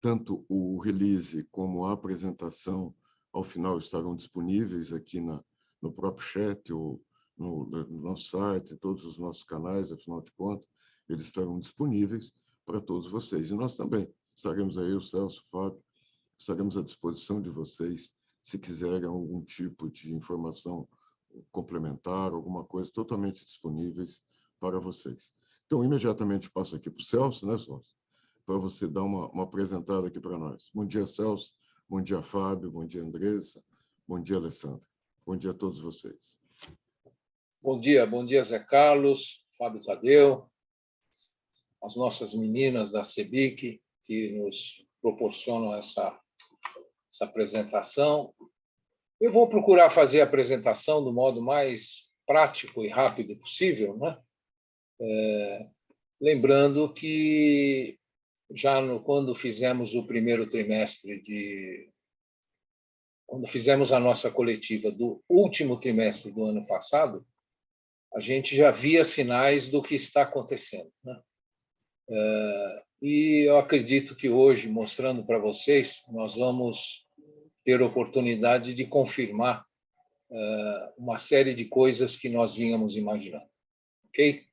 Tanto o release como a apresentação, ao final, estarão disponíveis aqui no próprio chat, ou no nosso site, em todos os nossos canais, afinal de contas, eles estarão disponíveis para todos vocês. E nós também estaremos aí, o Celso, o Fábio, estaremos à disposição de vocês, se quiserem algum tipo de informação complementar, alguma coisa, totalmente disponíveis para vocês. Então, imediatamente passo aqui para o Celso, né, Celso? Para você dar uma apresentada aqui para nós. Bom dia, Celso. Bom dia, Fábio. Bom dia, Andressa. Bom dia, Alessandra. Bom dia a todos vocês. Bom dia, Zé Carlos, Fábio Tadeu, as nossas meninas da CEBIC, que nos proporcionam essa apresentação. Eu vou procurar fazer a apresentação do modo mais prático e rápido possível, né? Lembrando que quando fizemos o primeiro trimestre quando fizemos a nossa coletiva do último trimestre do ano passado, a gente já via sinais do que está acontecendo, né? E eu acredito que hoje, mostrando para vocês, nós vamos ter oportunidade de confirmar uma série de coisas que nós vínhamos imaginando. Ok?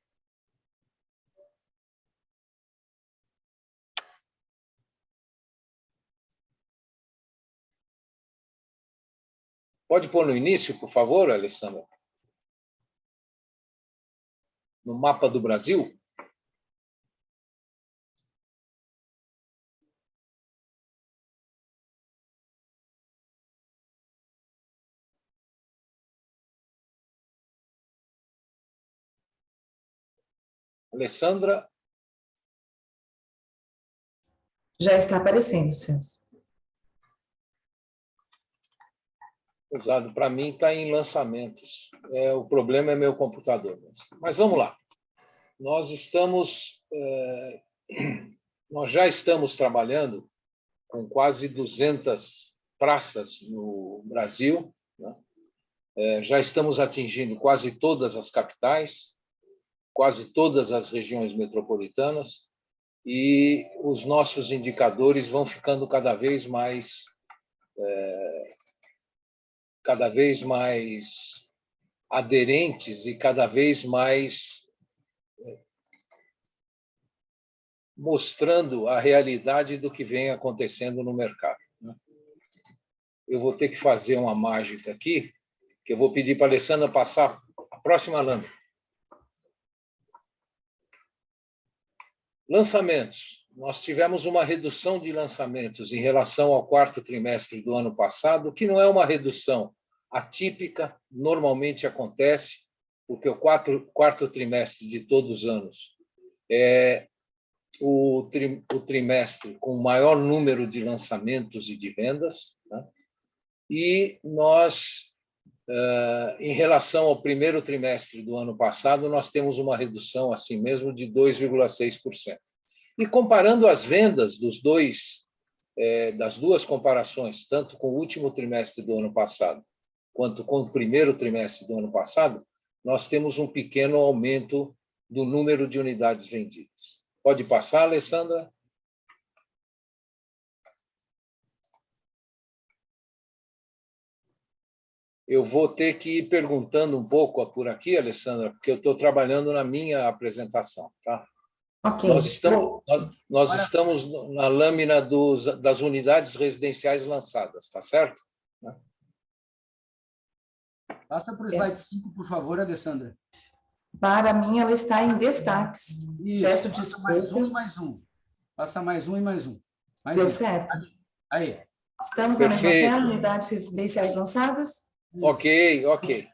Pode pôr no início, por favor, Alessandra? No mapa do Brasil? Alessandra? Já está aparecendo, Celso. Exato, para mim está em lançamentos. O problema é meu computador. Mas vamos lá. Nós já estamos trabalhando com quase 200 praças no Brasil, né? Já estamos atingindo quase todas as capitais, quase todas as regiões metropolitanas, e os nossos indicadores vão ficando cada vez mais aderentes e cada vez mais mostrando a realidade do que vem acontecendo no mercado, né? Eu vou ter que fazer uma mágica aqui, que eu vou pedir para a Alessandra passar a próxima lâmina. Lançamentos. Nós tivemos uma redução de lançamentos em relação ao quarto trimestre do ano passado, que não é uma redução atípica, normalmente acontece, porque o quarto trimestre de todos os anos é o trimestre com o maior número de lançamentos e de vendas, né? E nós, em relação ao primeiro trimestre do ano passado, nós temos uma redução assim mesmo de 2,6%. E comparando as vendas das duas comparações, tanto com o último trimestre do ano passado quanto com o primeiro trimestre do ano passado, nós temos um pequeno aumento do número de unidades vendidas. Pode passar, Alessandra? Eu vou ter que ir perguntando um pouco por aqui, Alessandra, porque eu estou trabalhando na minha apresentação, tá? Ok. Nós estamos na lâmina das unidades residenciais lançadas, tá certo? Passa para o slide 5, por favor, Alessandra. Para mim, ela está em destaques. Isso, peço passa desculpas. mais um. Passa mais um e mais um. Deu certo? Aí. Estamos na mesma tela, unidades residenciais lançadas? Isso. Ok.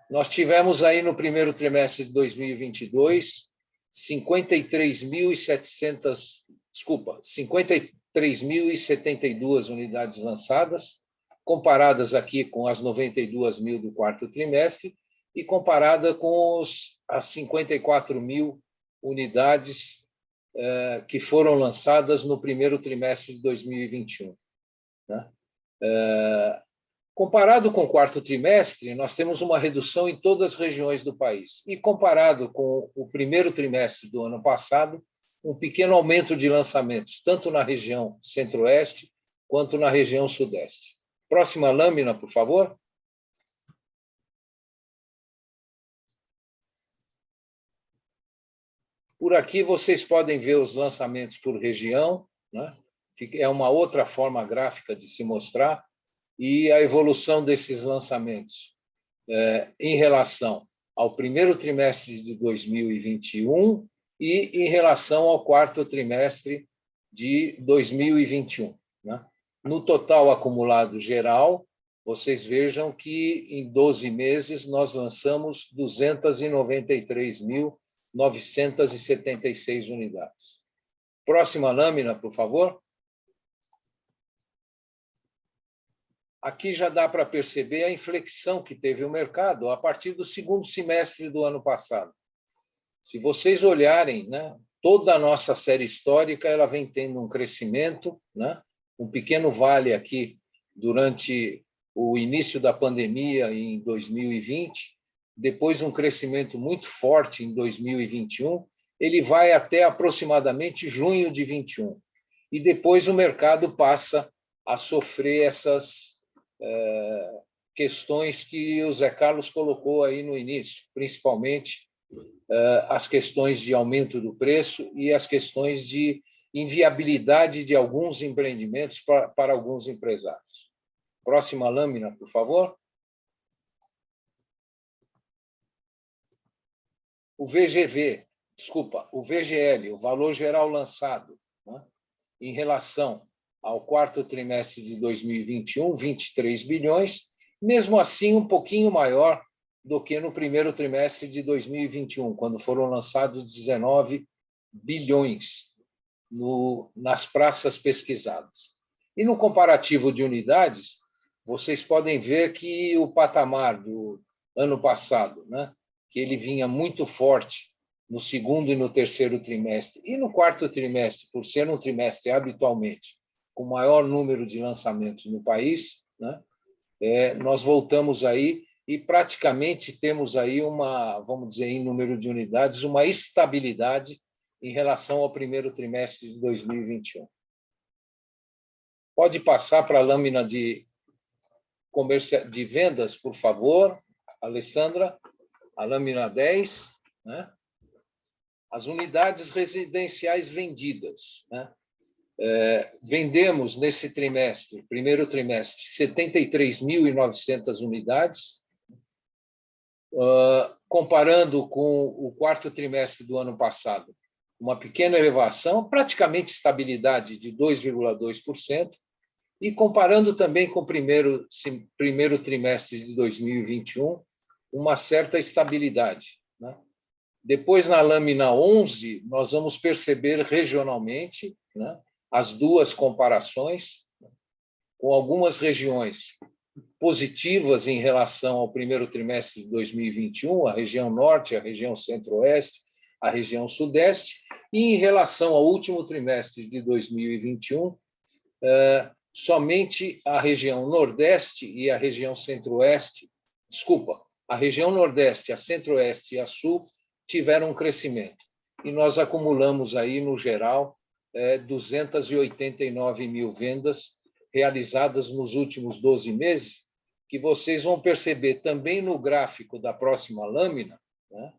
Nós tivemos aí no primeiro trimestre de 2022 53.072 unidades lançadas, comparadas aqui com as 92.000 do quarto trimestre e comparada com as 54.000 unidades que foram lançadas no primeiro trimestre de 2021. Né? Comparado com o quarto trimestre, nós temos uma redução em todas as regiões do país. E comparado com o primeiro trimestre do ano passado, um pequeno aumento de lançamentos, tanto na região centro-oeste quanto na região sudeste. Próxima lâmina, por favor. Por aqui vocês podem ver os lançamentos por região, né? É uma outra forma gráfica de se mostrar, e a evolução desses lançamentos em relação ao primeiro trimestre de 2021 e em relação ao quarto trimestre de 2021. Né? No total acumulado geral, vocês vejam que em 12 meses nós lançamos 293.976 unidades. Próxima lâmina, por favor. Aqui já dá para perceber a inflexão que teve o mercado a partir do segundo semestre do ano passado. Se vocês olharem, né, toda a nossa série histórica ela vem tendo um crescimento, né, um pequeno vale aqui durante o início da pandemia em 2020, depois um crescimento muito forte em 2021, ele vai até aproximadamente junho de 21. E depois o mercado passa a sofrer essas questões que o Zé Carlos colocou aí no início, principalmente as questões de aumento do preço e as questões de inviabilidade de alguns empreendimentos para alguns empresários. Próxima lâmina, por favor. O VGV, desculpa, o VGL, o valor geral lançado, né, em relação ao quarto trimestre de 2021, 23 bilhões, mesmo assim um pouquinho maior do que no primeiro trimestre de 2021, quando foram lançados 19 bilhões nas praças pesquisadas. E no comparativo de unidades, vocês podem ver que o patamar do ano passado, né, que ele vinha muito forte no segundo e no terceiro trimestre, e no quarto trimestre, por ser um trimestre habitualmente com o maior número de lançamentos no país, né, nós voltamos aí e praticamente temos aí vamos dizer, em número de unidades, uma estabilidade em relação ao primeiro trimestre de 2021. Pode passar para a lâmina de vendas, por favor, Alessandra, a lâmina 10, né? As unidades residenciais vendidas, né? Vendemos nesse trimestre, primeiro trimestre, 73.900 unidades, comparando com o quarto trimestre do ano passado, uma pequena elevação, praticamente estabilidade de 2,2%, e comparando também com o primeiro trimestre de 2021, uma certa estabilidade, né? Depois, na lâmina 11, nós vamos perceber regionalmente, né, as duas comparações, com algumas regiões positivas em relação ao primeiro trimestre de 2021, a região norte, a região centro-oeste, a região sudeste, e em relação ao último trimestre de 2021, somente a região nordeste e a região centro-oeste, a região nordeste, a centro-oeste e a sul tiveram um crescimento. E nós acumulamos aí, no geral, 289 mil vendas realizadas nos últimos 12 meses, que vocês vão perceber também no gráfico da próxima lâmina, né?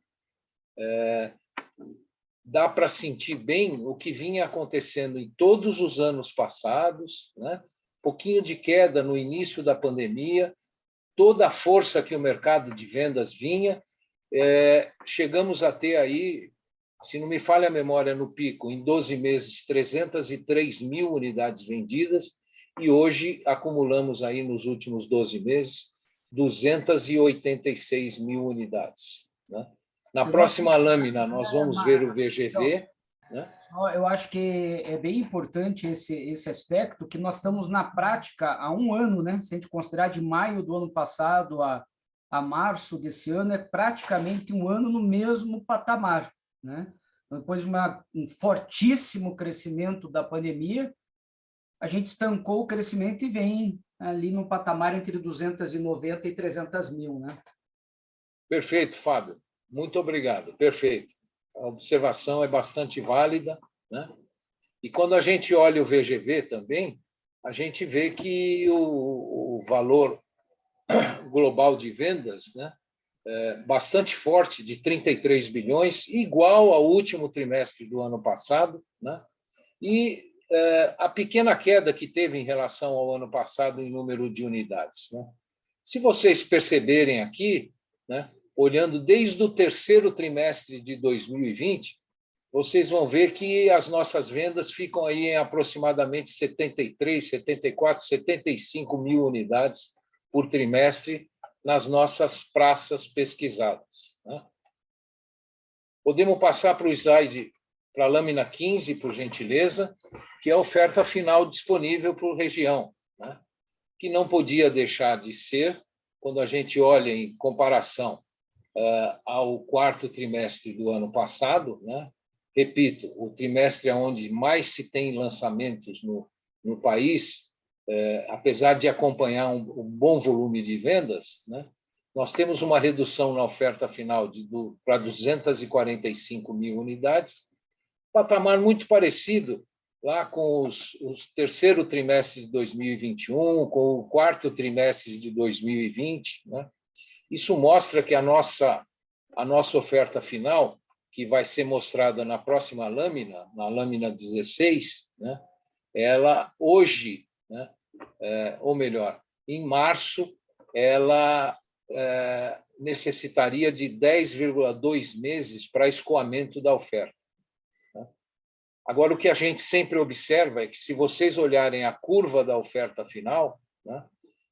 Dá para sentir bem o que vinha acontecendo em todos os anos passados, né? Pouquinho de queda no início da pandemia, toda a força que o mercado de vendas vinha, chegamos a ter aí, se não me falha a memória, no pico, em 12 meses, 303 mil unidades vendidas, e hoje acumulamos aí nos últimos 12 meses 286 mil unidades, né? Na próxima lâmina, nós vamos ver o VGV. Né? Eu acho que é bem importante esse aspecto, que nós estamos, na prática, há um ano, né? Se a gente considerar de maio do ano passado a março desse ano, é praticamente um ano no mesmo patamar, né? Depois de um fortíssimo crescimento da pandemia, a gente estancou o crescimento e vem ali no patamar entre 290 e 300 mil, né? Perfeito, Fábio. Muito obrigado. Perfeito. A observação é bastante válida, né? E quando a gente olha o VGV também, a gente vê que o valor global de vendas, né, é bastante forte, de 33 bilhões, igual ao último trimestre do ano passado, né? E a pequena queda que teve em relação ao ano passado em número de unidades, né? Se vocês perceberem aqui, né, olhando desde o terceiro trimestre de 2020, vocês vão ver que as nossas vendas ficam aí em aproximadamente 73, 74, 75 mil unidades por trimestre nas nossas praças pesquisadas, né? Podemos passar para o slide, para a lâmina 15, por gentileza, que é a oferta final disponível por região, né? Que não podia deixar de ser, quando a gente olha em comparação ao quarto trimestre do ano passado, né? Repito, o trimestre onde mais se tem lançamentos no país, apesar de acompanhar um bom volume de vendas, né? Nós temos uma redução na oferta final para 245 mil unidades, patamar muito parecido lá com os terceiro trimestre de 2021, com o quarto trimestre de 2020, né? Isso mostra que a nossa oferta final, que vai ser mostrada na próxima lâmina, na lâmina 16, né? Ela hoje, né? Ou melhor, em março, ela necessitaria de 10,2 meses para escoamento da oferta. Agora, o que a gente sempre observa é que, se vocês olharem a curva da oferta final, né,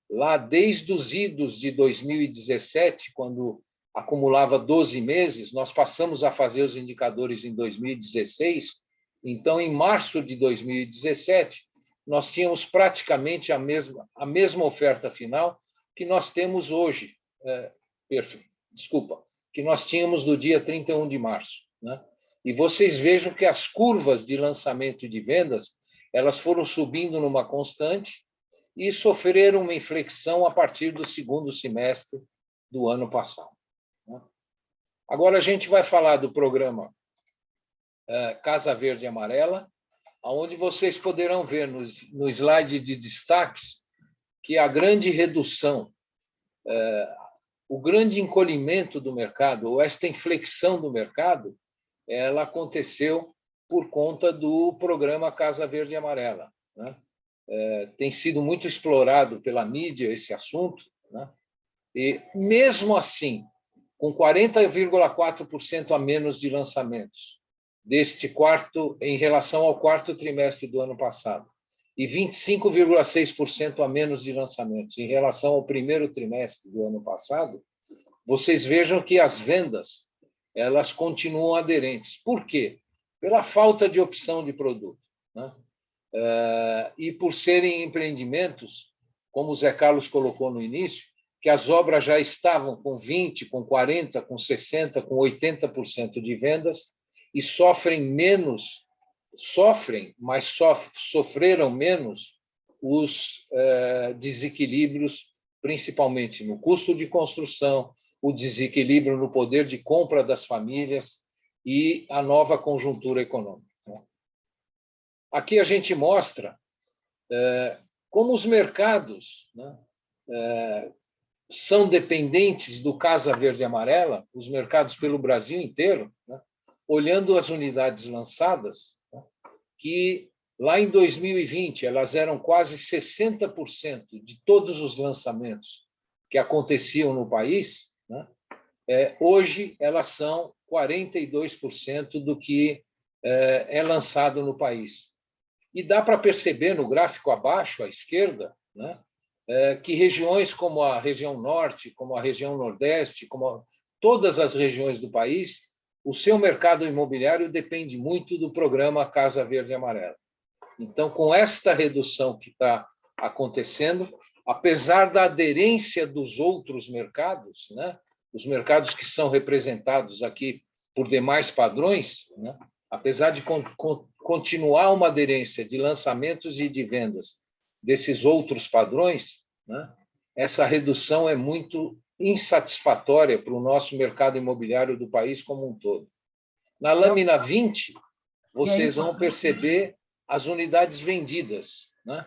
lá desde os idos de 2017, quando acumulava 12 meses, nós passamos a fazer os indicadores em 2016. Então, em março de 2017, nós tínhamos praticamente a mesma oferta final que nós temos hoje, que nós tínhamos no dia 31 de março, né? E vocês vejam que as curvas de lançamento e de vendas, elas foram subindo numa constante e sofreram uma inflexão a partir do segundo semestre do ano passado, né? Agora a gente vai falar do programa Casa Verde e Amarela, onde vocês poderão ver no slide de destaques que a grande redução, o grande encolhimento do mercado, ou esta inflexão do mercado, ela aconteceu por conta do programa Casa Verde e Amarela, né? Tem sido muito explorado pela mídia esse assunto, né? E, mesmo assim, com 40,4% a menos de lançamentos em relação ao quarto trimestre do ano passado, e 25,6% a menos de lançamentos em relação ao primeiro trimestre do ano passado, vocês vejam que as vendas, elas continuam aderentes. Por quê? Pela falta de opção de produto, né? E por serem empreendimentos, como o Zé Carlos colocou no início, que as obras já estavam com 20%, com 40%, com 60%, com 80% de vendas, e sofreram menos os desequilíbrios, principalmente no custo de construção, o desequilíbrio no poder de compra das famílias e a nova conjuntura econômica. Aqui a gente mostra como os mercados, né, são dependentes do Casa Verde e Amarela, os mercados pelo Brasil inteiro, né, olhando as unidades lançadas, né, que lá em 2020 elas eram quase 60% de todos os lançamentos que aconteciam no país, né? Hoje elas são 42% do que é lançado no país. E dá para perceber no gráfico abaixo, à esquerda, né, que regiões como a região norte, como a região nordeste, como todas as regiões do país, o seu mercado imobiliário depende muito do programa Casa Verde e Amarela. Então, com esta redução que está acontecendo, apesar da aderência dos outros mercados, né, os mercados que são representados aqui por demais padrões, né, apesar de continuar uma aderência de lançamentos e de vendas desses outros padrões, né, essa redução é muito insatisfatória para o nosso mercado imobiliário do país como um todo. Na lâmina 20, vocês vão perceber as unidades vendidas, né?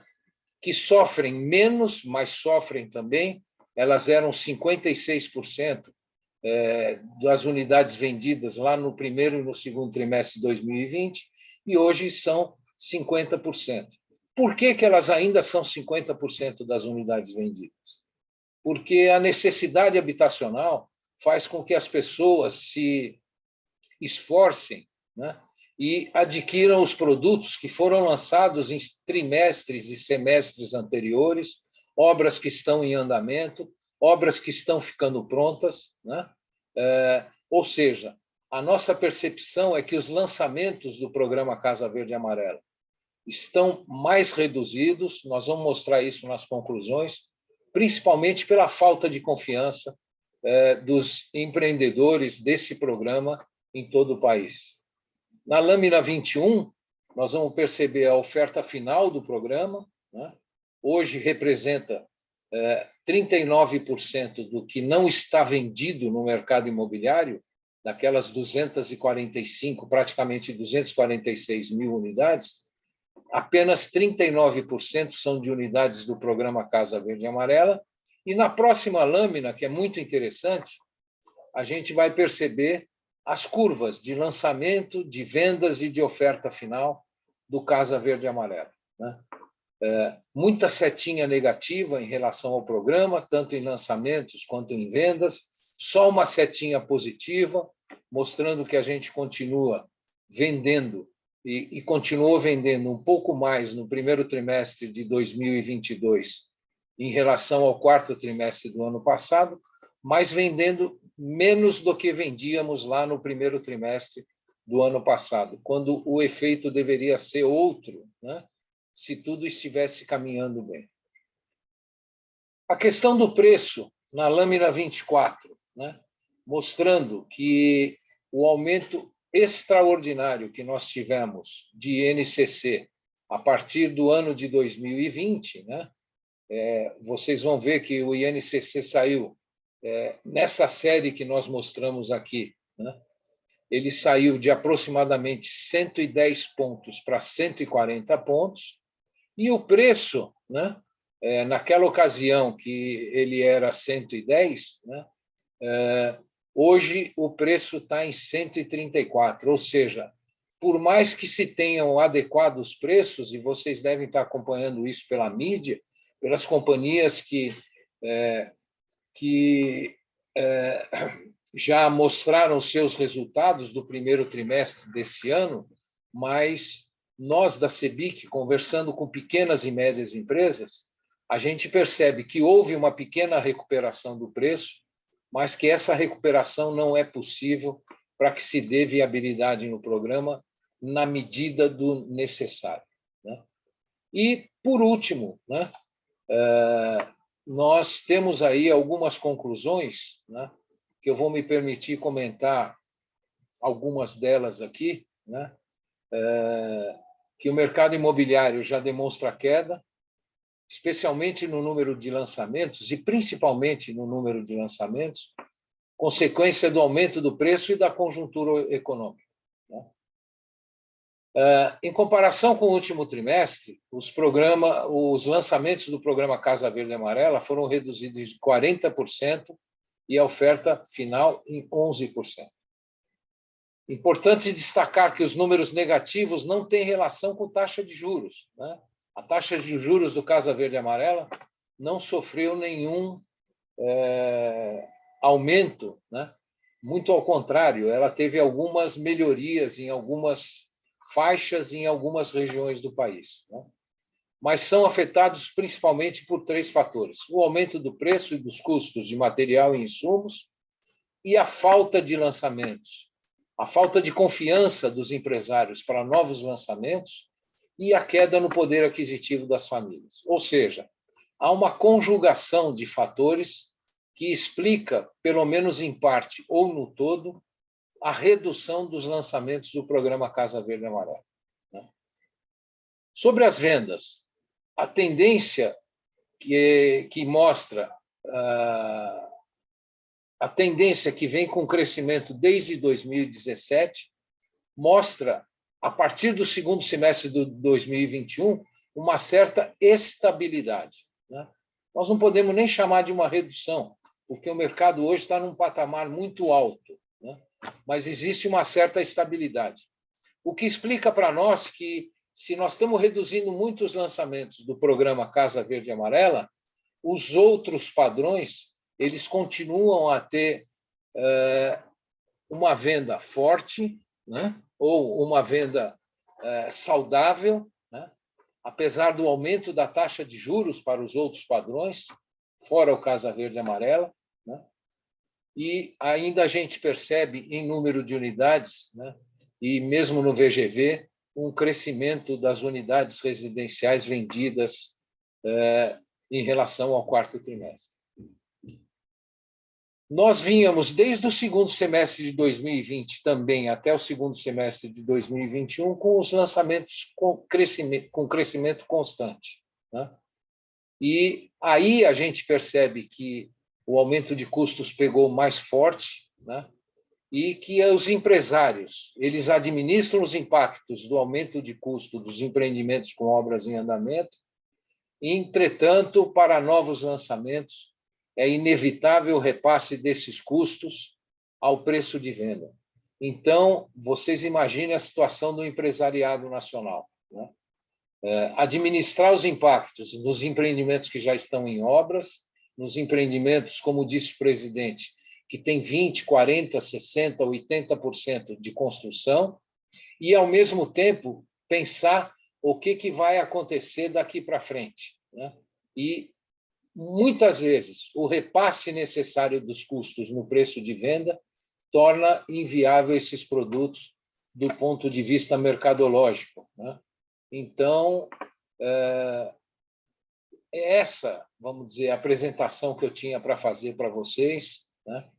Que sofrem menos, mas sofrem também. Elas eram 56% das unidades vendidas lá no primeiro e no segundo trimestre de 2020, e hoje são 50%. Por que elas ainda são 50% das unidades vendidas? Porque a necessidade habitacional faz com que as pessoas se esforcem, né, e adquiram os produtos que foram lançados em trimestres e semestres anteriores, obras que estão em andamento, obras que estão ficando prontas, né? Ou seja, a nossa percepção é que os lançamentos do programa Casa Verde e Amarela estão mais reduzidos, nós vamos mostrar isso nas conclusões, principalmente pela falta de confiança dos empreendedores desse programa em todo o país. Na lâmina 21, nós vamos perceber a oferta final do programa, né? Hoje representa 39% do que não está vendido no mercado imobiliário, daquelas 245, praticamente 246 mil unidades, apenas 39% são de unidades do programa Casa Verde e Amarela, e na próxima lâmina, que é muito interessante, a gente vai perceber as curvas de lançamento, de vendas e de oferta final do Casa Verde e Amarela, né? Muita setinha negativa em relação ao programa, tanto em lançamentos quanto em vendas, só uma setinha positiva, mostrando que a gente continua vendendo e continuou vendendo um pouco mais no primeiro trimestre de 2022 em relação ao quarto trimestre do ano passado, mas vendendo menos do que vendíamos lá no primeiro trimestre do ano passado, quando o efeito deveria ser outro, né? Se tudo estivesse caminhando bem. A questão do preço, na lâmina 24, né? Mostrando que o aumento extraordinário que nós tivemos de INCC a partir do ano de 2020, né? Vocês vão ver que o INCC saiu nessa série que nós mostramos aqui, né? Ele saiu de aproximadamente 110 pontos para 140 pontos, e o preço, né, naquela ocasião que ele era 110, né, hoje o preço está em 134, ou seja, por mais que se tenham adequado os preços, e vocês devem estar acompanhando isso pela mídia, pelas companhias que já mostraram seus resultados do primeiro trimestre desse ano, mas nós da CEBIC, conversando com pequenas e médias empresas, a gente percebe que houve uma pequena recuperação do preço, mas que essa recuperação não é possível para que se dê viabilidade no programa na medida do necessário, né? E, por último, né, nós temos aí algumas conclusões, né, que eu vou me permitir comentar algumas delas aqui, né? Que o mercado imobiliário já demonstra queda, especialmente no número de lançamentos e principalmente no número de lançamentos, consequência do aumento do preço e da conjuntura econômica, né? Em comparação com o último trimestre, os lançamentos do programa Casa Verde e Amarela foram reduzidos de 40% e a oferta final em 11%. Importante destacar que os números negativos não têm relação com taxa de juros, né? A taxa de juros do Casa Verde e Amarela não sofreu nenhum aumento, né? Muito ao contrário, ela teve algumas melhorias em algumas faixas em algumas regiões do país, né? Mas são afetados principalmente por 3 fatores: o aumento do preço e dos custos de material e insumos e a falta de lançamentos, a falta de confiança dos empresários para novos lançamentos e a queda no poder aquisitivo das famílias. Ou seja, há uma conjugação de fatores que explica, pelo menos em parte ou no todo, a redução dos lançamentos do programa Casa Verde e Amarela, né? Sobre as vendas, a tendência que mostra a tendência que vem com crescimento desde 2017 mostra a partir do segundo semestre de 2021, uma certa estabilidade, né? Nós não podemos nem chamar de uma redução, porque o mercado hoje está num patamar muito alto, né? Mas existe uma certa estabilidade. O que explica para nós que, se nós estamos reduzindo muitos lançamentos do programa Casa Verde e Amarela, os outros padrões eles continuam a ter uma venda forte, né? Ou uma venda saudável, né? Apesar do aumento da taxa de juros para os outros padrões, fora o Casa Verde e Amarela, né? E ainda a gente percebe em número de unidades, né? E mesmo no VGV, um crescimento das unidades residenciais vendidas em relação ao quarto trimestre. Nós vínhamos, desde o segundo semestre de 2020 também até o segundo semestre de 2021, com os lançamentos com crescimento constante, né? E aí a gente percebe que o aumento de custos pegou mais forte, né? E que os empresários eles administram os impactos do aumento de custo dos empreendimentos com obras em andamento. Entretanto, para novos lançamentos, é inevitável o repasse desses custos ao preço de venda. Então, vocês imaginem a situação do empresariado nacional, né? Administrar os impactos nos empreendimentos que já estão em obras, nos empreendimentos, como disse o presidente, que tem 20%, 40%, 60%, 80% de construção, e, ao mesmo tempo, pensar o que vai acontecer daqui para frente, né? E, muitas vezes, o repasse necessário dos custos no preço de venda torna inviável esses produtos do ponto de vista mercadológico, né? Então, essa, vamos dizer, a apresentação que eu tinha para fazer para vocês, né?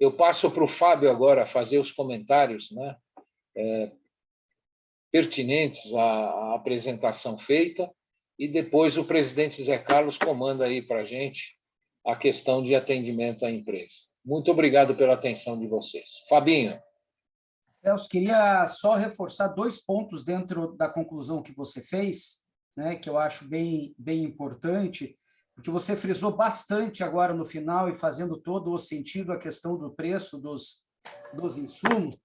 Eu passo para o Fábio agora fazer os comentários, né, pertinentes à apresentação feita, e depois o presidente Zé Carlos comanda aí para a gente a questão de atendimento à empresa. Muito obrigado pela atenção de vocês. Fabinho. Celso, queria só reforçar 2 pontos dentro da conclusão que você fez, né, que eu acho bem importante, porque você frisou bastante agora no final e fazendo todo o sentido a questão do preço dos insumos,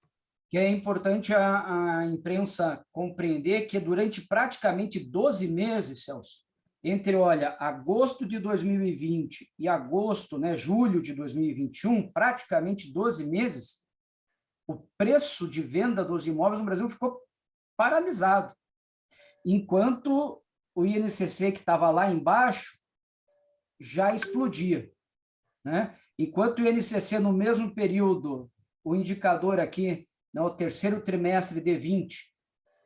que é importante a imprensa compreender que durante praticamente 12 meses, Celso, entre, olha, agosto de 2020 e agosto, né, julho de 2021, praticamente 12 meses, o preço de venda dos imóveis no Brasil ficou paralisado, enquanto o INCC, que estava lá embaixo, já explodia, né? Enquanto o INCC, no mesmo período, o indicador aqui, no terceiro trimestre de 20,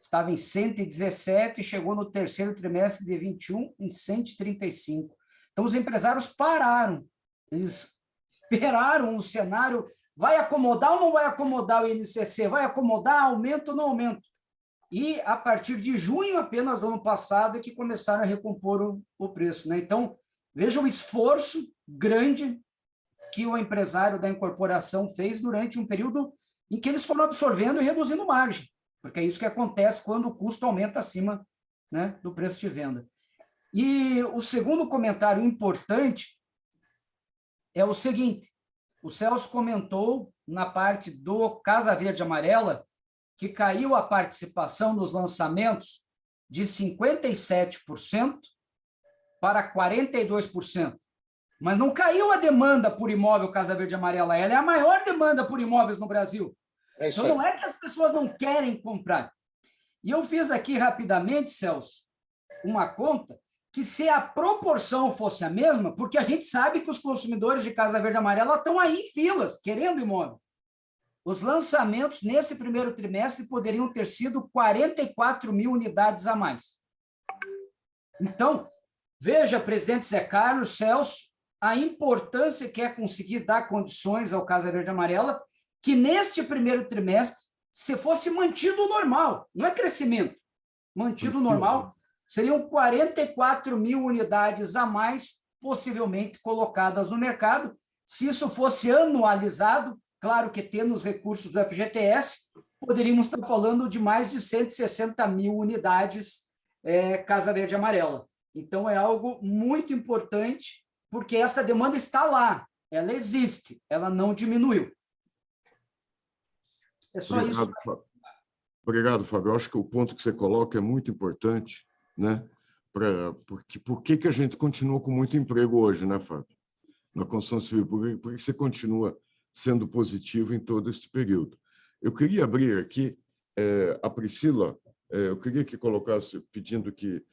estava em 117 e chegou no terceiro trimestre de 21 em 135. Então, os empresários pararam, eles esperaram o cenário, vai acomodar ou não vai acomodar o INCC? Vai acomodar, aumento ou não aumento? E, a partir de junho apenas do ano passado, é que começaram a recompor o preço, né? Então, veja o esforço grande que o empresário da incorporação fez durante um período em que eles foram absorvendo e reduzindo margem, porque é isso que acontece quando o custo aumenta acima, né, do preço de venda. E o segundo comentário importante é o seguinte: o Celso comentou na parte do Casa Verde e Amarela que caiu a participação nos lançamentos de 57% para 42%. Mas não caiu a demanda por imóvel Casa Verde e Amarela, ela é a maior demanda por imóveis no Brasil. Então, não é que as pessoas não querem comprar. E eu fiz aqui rapidamente, Celso, uma conta, que se a proporção fosse a mesma, porque a gente sabe que os consumidores de Casa Verde e Amarela estão aí em filas, querendo imóvel. Os lançamentos nesse primeiro trimestre poderiam ter sido 44 mil unidades a mais. Então, veja, presidente Zé Carlos, Celso, a importância que é conseguir dar condições ao Casa Verde e Amarela, que neste primeiro trimestre, se fosse mantido normal, não é crescimento, mantido normal, seriam 44 mil unidades a mais possivelmente colocadas no mercado. Se isso fosse anualizado, claro que tendo os recursos do FGTS, poderíamos estar falando de mais de 160 mil unidades Casa Verde e Amarela. Então, é algo muito importante, porque essa demanda está lá, ela existe, ela não diminuiu. É só Obrigado, isso. Fábio. Obrigado, Fábio. Eu acho que o ponto que você coloca é muito importante, né? Por que a gente continua com muito emprego hoje, né, Fábio? Na construção civil, por que você continua sendo positivo em todo esse período? Eu queria abrir aqui a Priscila, eu queria que colocasse, pedindo que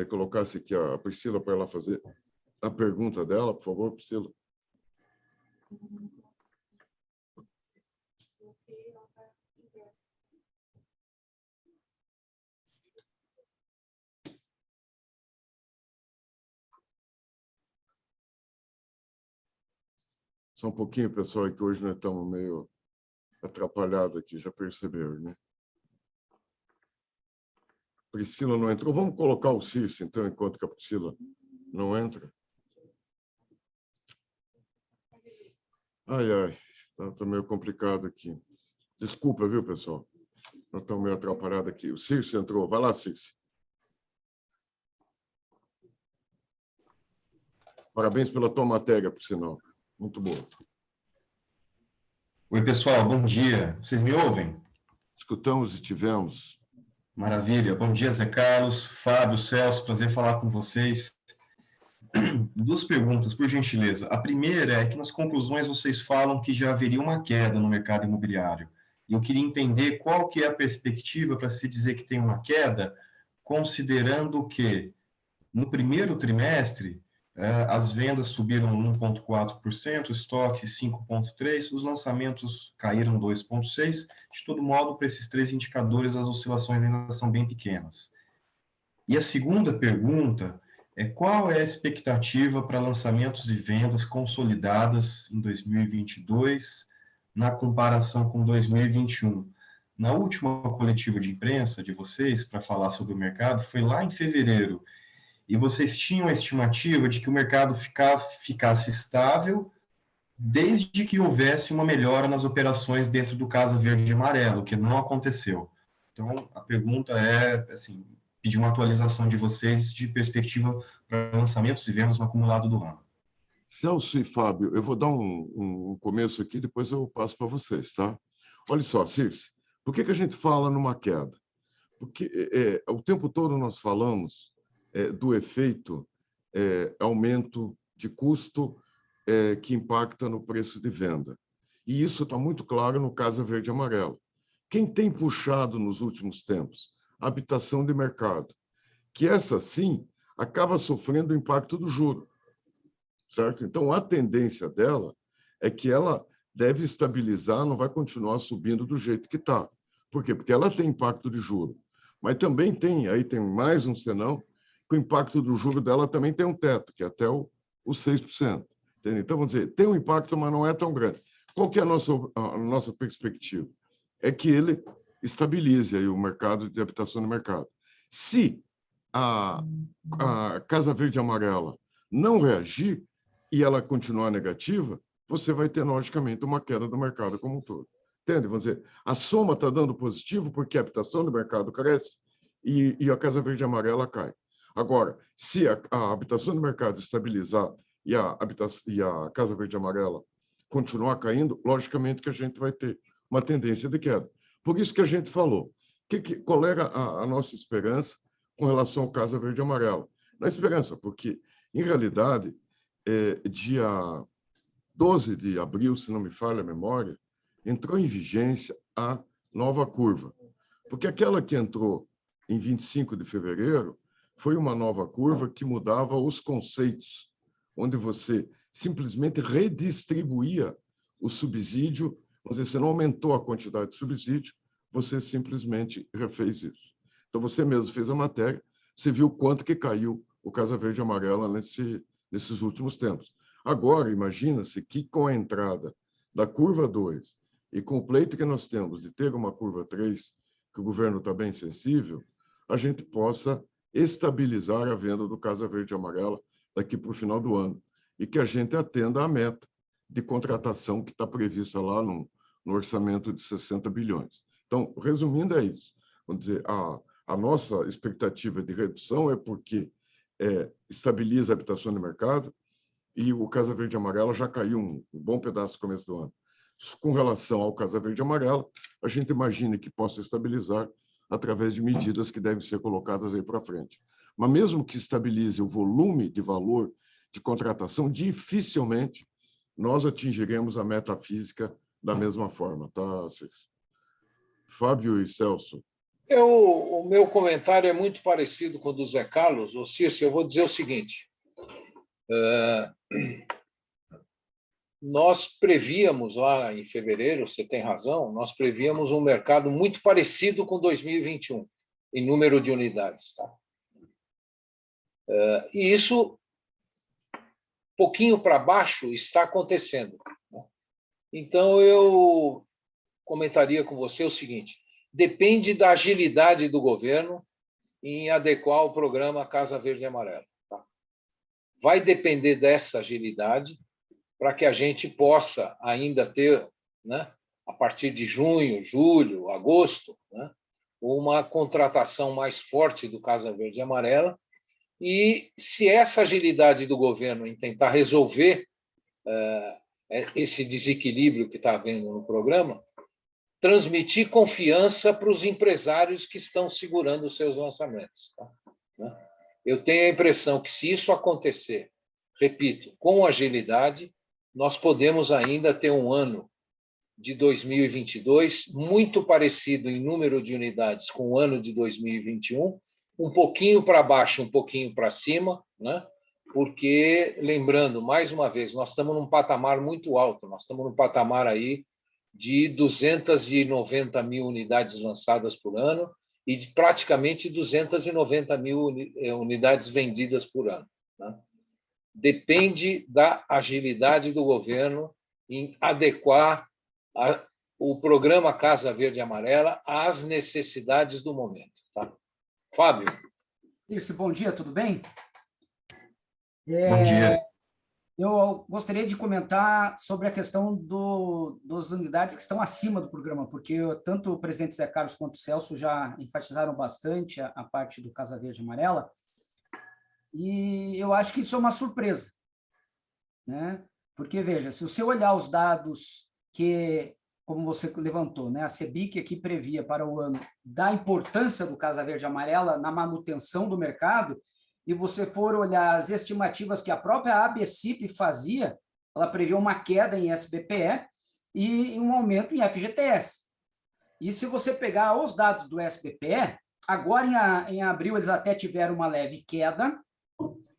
colocasse aqui a Priscila para ela fazer a pergunta dela, por favor, Priscila. Só um pouquinho, pessoal, que hoje nós estamos meio atrapalhados aqui, já perceberam, né? Priscila não entrou. Vamos colocar o Circe, então, enquanto que a Priscila não entra. Ai, ai, está meio complicado aqui. Desculpa, viu, pessoal? Nós estamos meio atrapalhados aqui. O Circe entrou. Vai lá, Circe. Parabéns pela tua matéria, por sinal. Muito boa. Oi, pessoal, bom dia. Vocês me ouvem? Escutamos e tivemos. Maravilha. Bom dia, Zé Carlos, Fábio, Celso, prazer falar com vocês. Duas perguntas, por gentileza. A primeira é que nas conclusões vocês falam que já haveria uma queda no mercado imobiliário. E eu queria entender qual que é a perspectiva para se dizer que tem uma queda, considerando que no primeiro trimestre as vendas subiram 1,4%, o estoque 5,3%, os lançamentos caíram 2,6%. De todo modo, para esses três indicadores, as oscilações ainda são bem pequenas. E a segunda pergunta é qual é a expectativa para lançamentos e vendas consolidadas em 2022, na comparação com 2021? Na última coletiva de imprensa de vocês, para falar sobre o mercado, foi lá em fevereiro, e vocês tinham a estimativa de que o mercado ficasse estável desde que houvesse uma melhora nas operações dentro do Casa Verde e Amarelo, que não aconteceu. Então, a pergunta é, assim, pedir uma atualização de vocês de perspectiva para lançamentos e vendas no acumulado do ano. Celso e Fábio, eu vou dar um começo aqui, depois eu passo para vocês, tá? Olha só, Circe, por que a gente fala numa queda? Porque o tempo todo nós falamos do efeito aumento de custo que impacta no preço de venda. E isso está muito claro no Casa Verde e Amarelo. Quem tem puxado nos últimos tempos? A habitação de mercado, que essa sim acaba sofrendo o impacto do juro, certo? Então, a tendência dela é que ela deve estabilizar, não vai continuar subindo do jeito que está. Por quê? Porque ela tem impacto de juro, mas também tem mais um senão, que o impacto do juro dela também tem um teto, que é até o 6%. Entendeu? Então, vamos dizer, tem um impacto, mas não é tão grande. Qual que é a nossa perspectiva? É que ele estabilize aí o mercado de habitação no mercado. Se a Casa Verde e Amarela não reagir e ela continuar negativa, você vai ter, logicamente, uma queda do mercado como um todo. Entende? Vamos dizer, a soma está dando positivo porque a habitação do mercado cresce e a Casa Verde e Amarela cai. Agora, se a habitação do mercado estabilizar e a Casa Verde e Amarela continuar caindo, logicamente que a gente vai ter uma tendência de queda. Por isso que a gente falou, qual era a nossa esperança com relação ao Casa Verde e Amarela? Na esperança, porque, em realidade, dia 12 de abril, se não me falha a memória, entrou em vigência a nova curva. Porque aquela que entrou em 25 de fevereiro foi uma nova curva que mudava os conceitos, onde você simplesmente redistribuía o subsídio, vamos dizer, você não aumentou a quantidade de subsídio, você simplesmente refez isso. Então, você mesmo fez a matéria, você viu quanto que caiu o Casa Verde e Amarela nesses últimos tempos. Agora, imagina-se que com a entrada da curva 2 e com o pleito que nós temos de ter uma curva 3, que o governo está bem sensível, a gente possa estabilizar a venda do Casa Verde e Amarela daqui para o final do ano e que a gente atenda à meta de contratação que está prevista lá no orçamento de 60 bilhões. Então, resumindo, é isso. Vamos dizer, a nossa expectativa de redução é porque estabiliza a habitação no mercado e o Casa Verde e Amarela já caiu um bom pedaço no começo do ano. Com relação ao Casa Verde e Amarela, a gente imagina que possa estabilizar através de medidas que devem ser colocadas aí para frente. Mas mesmo que estabilize o volume de valor de contratação, dificilmente nós atingiremos a meta física da mesma forma, tá, Circe? Fábio e Celso. O meu comentário é muito parecido com o do Zé Carlos. Ô, Circe, eu vou dizer o seguinte. Nós prevíamos lá em fevereiro, você tem razão, nós prevíamos um mercado muito parecido com 2021, em número de unidades. Tá? E isso, pouquinho para baixo, está acontecendo. Então, eu comentaria com você o seguinte: depende da agilidade do governo em adequar o programa Casa Verde e Amarela. Tá? Vai depender dessa agilidade para que a gente possa ainda ter, né, a partir de junho, julho, agosto, né, uma contratação mais forte do Casa Verde e Amarela. E se essa agilidade do governo em tentar resolver esse desequilíbrio que está havendo no programa, transmitir confiança para os empresários que estão segurando os seus lançamentos. Tá? Eu tenho a impressão que, se isso acontecer, repito, com agilidade, nós podemos ainda ter um ano de 2022 muito parecido em número de unidades com o ano de 2021, um pouquinho para baixo, um pouquinho para cima, né? Porque, lembrando, mais uma vez, nós estamos num patamar muito alto, nós estamos num patamar aí de 290 mil unidades lançadas por ano e de praticamente 290 mil unidades vendidas por ano. Né? Depende da agilidade do governo em adequar o programa Casa Verde e Amarela às necessidades do momento. Tá? Fábio. Isso, bom dia, tudo bem? Bom dia. Eu gostaria de comentar sobre a questão das unidades que estão acima do programa, porque tanto o presidente Zé Carlos quanto o Celso já enfatizaram bastante a parte do Casa Verde e Amarela, e eu acho que isso é uma surpresa, né? Porque, veja, se você olhar os dados que, como você levantou, né, a CEBIC aqui previa para o ano da importância do Casa Verde e Amarela na manutenção do mercado, e você for olhar as estimativas que a própria ABCIP fazia, ela previa uma queda em SBPE e um aumento em FGTS. E se você pegar os dados do SBPE, agora em abril eles até tiveram uma leve queda,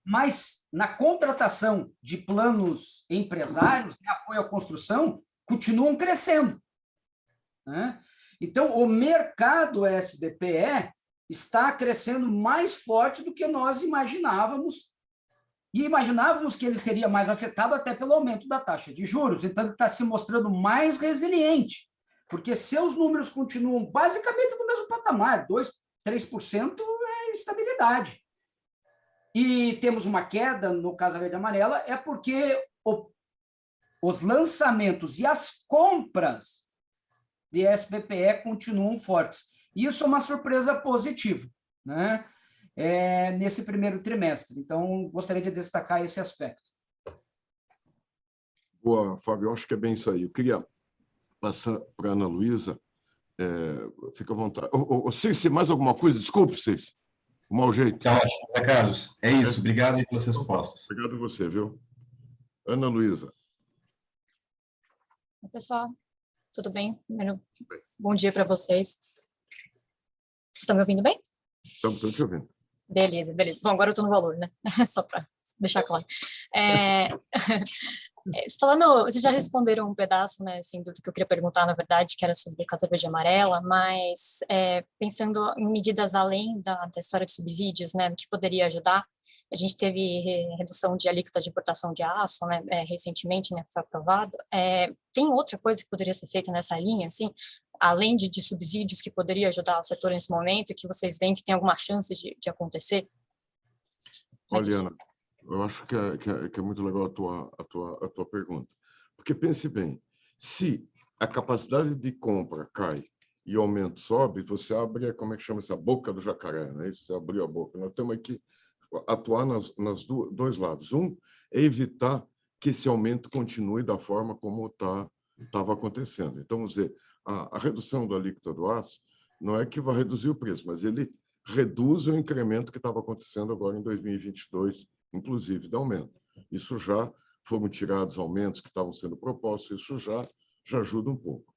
mas na contratação de planos empresários, de apoio à construção, continuam crescendo. Né? Então, o mercado SBPE está crescendo mais forte do que nós imaginávamos, e imaginávamos que ele seria mais afetado até pelo aumento da taxa de juros, então ele está se mostrando mais resiliente, porque seus números continuam basicamente no mesmo patamar, 2%, 3% é estabilidade. E temos uma queda no Casa Verde e Amarela, é porque os lançamentos e as compras de SBPE continuam fortes. Isso é uma surpresa positiva, né? Nesse primeiro trimestre. Então, gostaria de destacar esse aspecto. Boa, Fábio, eu acho que é bem isso aí. Eu queria passar para a Ana Luísa. Fica à vontade. Circe, mais alguma coisa? Desculpe, Circe. O mau jeito. Tá ótimo, Zé Carlos. É isso. Obrigado aí pelas respostas. Obrigado a você, viu? Ana Luísa. Oi, pessoal. Tudo bem? Bom dia para vocês. Vocês estão me ouvindo bem? Estamos te ouvindo. Beleza, beleza. Bom, agora eu estou no valor, né? Só para deixar claro. Falando, vocês já responderam um pedaço, né, assim, do que eu queria perguntar, na verdade, que era sobre Casa Verde e Amarela, mas pensando em medidas além da história de subsídios, né, que poderia ajudar, a gente teve redução de alíquota de importação de aço, né, recentemente, né, que foi aprovado. Tem outra coisa que poderia ser feita nessa linha, assim, além de subsídios, que poderia ajudar o setor nesse momento, e que vocês veem que tem alguma chance de acontecer? Olha, Ana, eu acho que é muito legal a tua pergunta. Porque pense bem, se a capacidade de compra cai e o aumento sobe, você abre, como é que chama essa boca do jacaré, né? Você abriu a boca. Nós temos que atuar nas dois lados. Um é evitar que esse aumento continue da forma como estava acontecendo. Então, vamos dizer, a redução da alíquota do aço não é que vai reduzir o preço, mas ele reduz o incremento que estava acontecendo agora em 2022, inclusive, de aumento. Isso já foram tirados aumentos que estavam sendo propostos, isso já ajuda um pouco.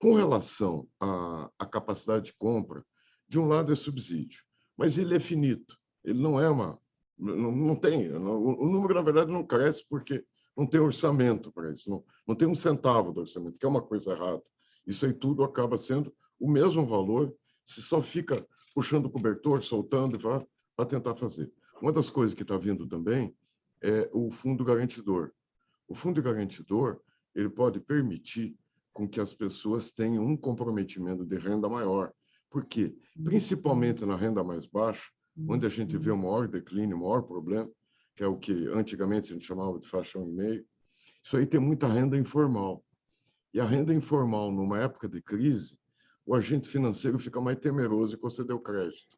Com relação à capacidade de compra, de um lado é subsídio, mas ele é finito, ele não é uma... Não tem, o número, na verdade, não cresce porque não tem orçamento para isso, não tem um centavo do orçamento, que é uma coisa errada. Isso aí tudo acaba sendo o mesmo valor, se só fica puxando o cobertor, soltando e vai para tentar fazer. Uma das coisas que está vindo também é o fundo garantidor. O fundo garantidor, ele pode permitir com que as pessoas tenham um comprometimento de renda maior. Por quê? Principalmente na renda mais baixa, onde a gente vê o maior declínio, o maior problema, que é o que antigamente a gente chamava de faixa 1,5. Isso aí tem muita renda informal. E a renda informal, numa época de crise, o agente financeiro fica mais temeroso de conceder o crédito.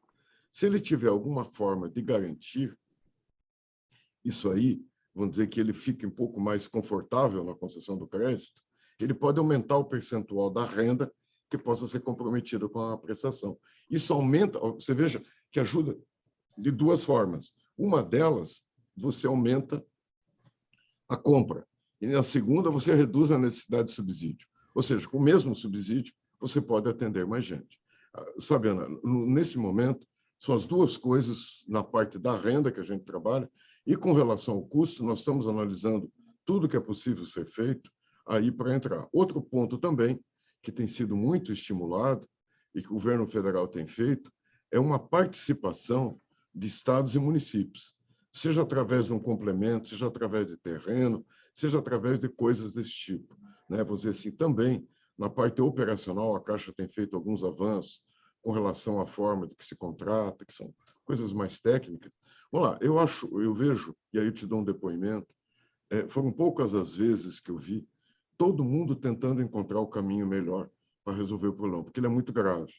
Se ele tiver alguma forma de garantir isso aí, vamos dizer que ele fique um pouco mais confortável na concessão do crédito, ele pode aumentar o percentual da renda que possa ser comprometida com a prestação. Isso aumenta, você veja que ajuda de duas formas. Uma delas, você aumenta a compra. E na segunda, você reduz a necessidade de subsídio. Ou seja, com o mesmo subsídio, você pode atender mais gente. Sabe, Ana, nesse momento, são as duas coisas na parte da renda que a gente trabalha, e com relação ao custo, nós estamos analisando tudo que é possível ser feito aí para entrar. Outro ponto também, que tem sido muito estimulado e que o governo federal tem feito, é uma participação de estados e municípios, seja através de um complemento, seja através de terreno, seja através de coisas desse tipo, né? Vou dizer assim, também, na parte operacional, a Caixa tem feito alguns avanços com relação à forma de que se contrata, que são coisas mais técnicas. Vamos lá, eu vejo, e aí eu te dou um depoimento, foram poucas as vezes que eu vi todo mundo tentando encontrar o caminho melhor para resolver o problema, porque ele é muito grave,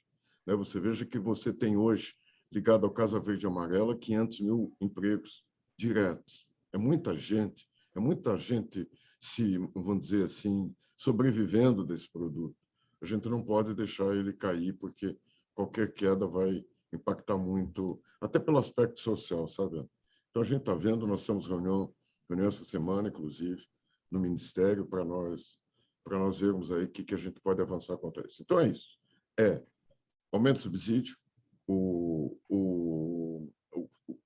né? Você veja que você tem hoje, ligado ao Casa Verde e Amarela, 500 mil empregos diretos. É muita gente se, vamos dizer assim, sobrevivendo desse produto. A gente não pode deixar ele cair, porque qualquer queda vai impactar muito, até pelo aspecto social, sabe? Então, a gente está vendo, nós temos reunião essa semana, inclusive, no Ministério, para nós vermos aí o que a gente pode avançar contra isso. Então, é isso. Aumento do subsídio, o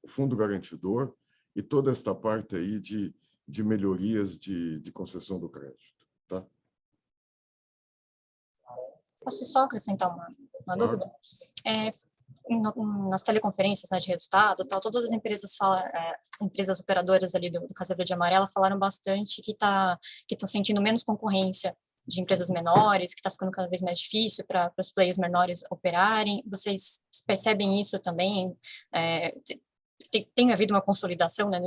fundo garantidor e toda esta parte aí de melhorias de concessão do crédito. Tá? Posso só acrescentar uma Claro. dúvida? Nas teleconferências, né, de resultado, tal, todas as empresas empresas operadoras ali do Casa Verde e Amarela falaram bastante que estão sentindo menos concorrência de empresas menores, que está ficando cada vez mais difícil para os players menores operarem. Vocês percebem isso também? Tem havido uma consolidação, né,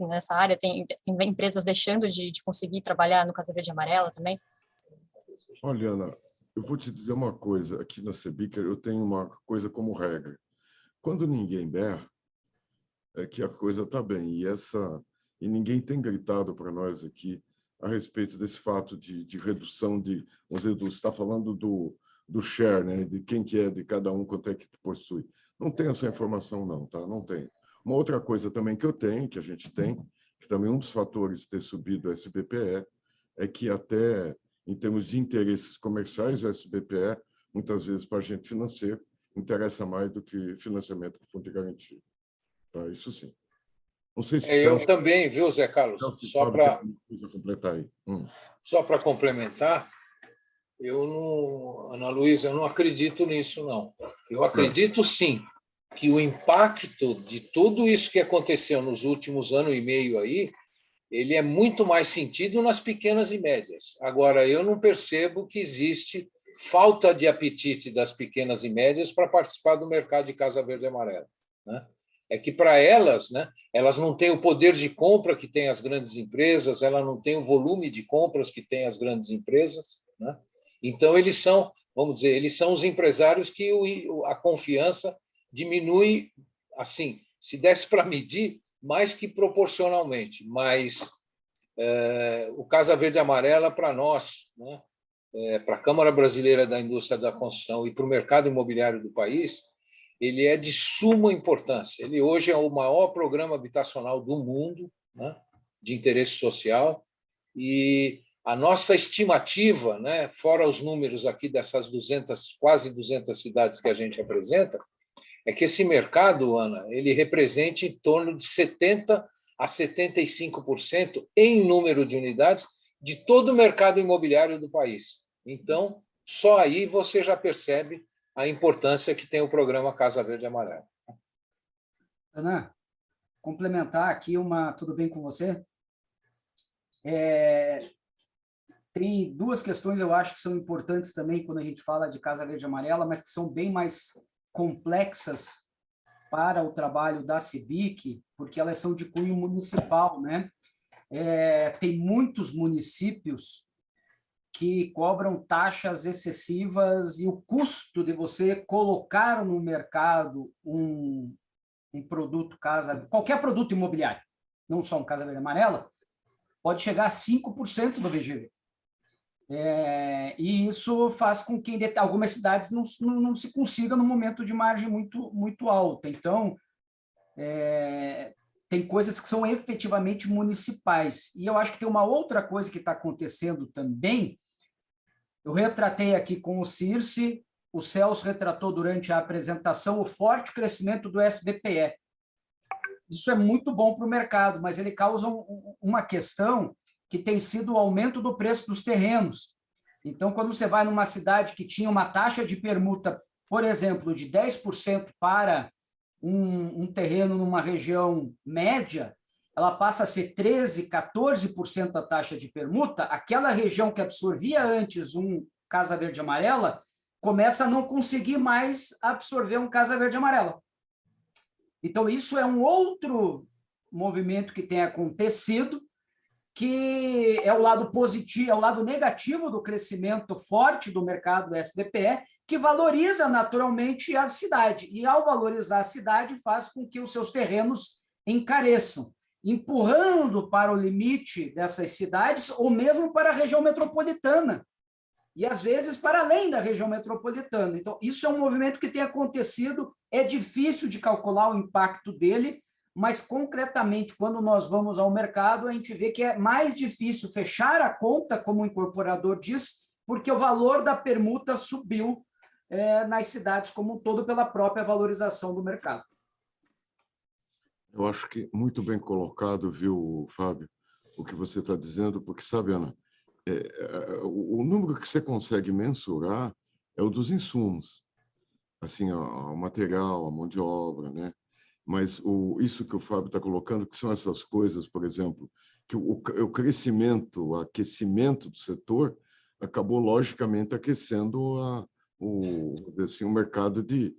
nessa área? Tem empresas deixando de conseguir trabalhar no Casa Verde e Amarela também? Olha, Ana, eu vou te dizer uma coisa. Aqui na CEBIC, eu tenho uma coisa como regra. Quando ninguém berra, é que a coisa está bem. E ninguém tem gritado para nós aqui a respeito desse fato de redução de... Vamos dizer, você está falando do share, né? De quem que é de cada um, quanto é que possui. Não tem essa informação, não, tá? Não tem. Uma outra coisa também que eu tenho, que a gente tem, que também um dos fatores de ter subido o SBPE, é que até em termos de interesses comerciais, o SBPE, muitas vezes, para a gente financeiro, interessa mais do que financiamento com fundo de garantia. Tá? Isso sim. Não sei se eu também, viu, Zé Carlos? Só para completar aí. Só para complementar, Ana Luísa, eu não acredito nisso, não. Eu acredito, sim, que o impacto de tudo isso que aconteceu nos últimos ano e meio aí, ele é muito mais sentido nas pequenas e médias. Agora, eu não percebo que existe falta de apetite das pequenas e médias para participar do mercado de Casa Verde e Amarela, né? É que, para elas, né, elas não têm o poder de compra que têm as grandes empresas, elas não têm o volume de compras que têm as grandes empresas, né? Então, eles são vamos dizer, eles são os empresários que a confiança diminui, assim, se desse para medir, mais que proporcionalmente. Mas o Casa Verde e Amarela, para nós, né, para a Câmara Brasileira da Indústria da Construção e para o mercado imobiliário do país, ele é de suma importância. Ele hoje é o maior programa habitacional do mundo, né, de interesse social, e a nossa estimativa, né, fora os números aqui dessas quase 200 cidades que a gente apresenta, é que esse mercado, Ana, ele represente em torno de 70% a 75% em número de unidades de todo o mercado imobiliário do país. Então, só aí você já percebe a importância que tem o programa Casa Verde e Amarela. Ana, complementar aqui tudo bem com você? Tem duas questões, eu acho, que são importantes também quando a gente fala de Casa Verde e Amarela, mas que são bem mais complexas para o trabalho da CEBIC, porque elas são de cunho municipal, né? Tem muitos municípios que cobram taxas excessivas e o custo de você colocar no mercado um produto qualquer produto imobiliário, não só um Casa Verde e Amarela, pode chegar a 5% do VGV. E isso faz com que em algumas cidades não se consiga no momento de margem muito alta. Então, tem coisas que são efetivamente municipais. E eu acho que tem uma outra coisa que está acontecendo também. Eu retratei aqui com o Circe, o Celso retratou durante a apresentação o forte crescimento do SBPE. Isso é muito bom para o mercado, mas ele causa uma questão que tem sido o aumento do preço dos terrenos. Então, quando você vai numa cidade que tinha uma taxa de permuta, por exemplo, de 10% para um terreno numa região média, ela passa a ser 13%, 14% a taxa de permuta, aquela região que absorvia antes um Casa Verde e Amarela começa a não conseguir mais absorver um Casa Verde e Amarela. Então, isso é um outro movimento que tem acontecido, que é o lado positivo, é o lado negativo do crescimento forte do mercado do SBPE, que valoriza naturalmente a cidade. E, ao valorizar a cidade, faz com que os seus terrenos encareçam, empurrando para o limite dessas cidades ou mesmo para a região metropolitana, e às vezes para além da região metropolitana. Então, isso é um movimento que tem acontecido, é difícil de calcular o impacto dele, mas concretamente, quando nós vamos ao mercado, a gente vê que é mais difícil fechar a conta, como o incorporador diz, porque o valor da permuta subiu nas cidades como um todo pela própria valorização do mercado. Eu acho que muito bem colocado, viu, Fábio, o que você está dizendo, porque, sabe, Ana, o número que você consegue mensurar é o dos insumos, assim, o material, a mão de obra, né? Mas isso que o Fábio está colocando, que são essas coisas, por exemplo, que o crescimento, o aquecimento do setor acabou, logicamente, aquecendo o mercado de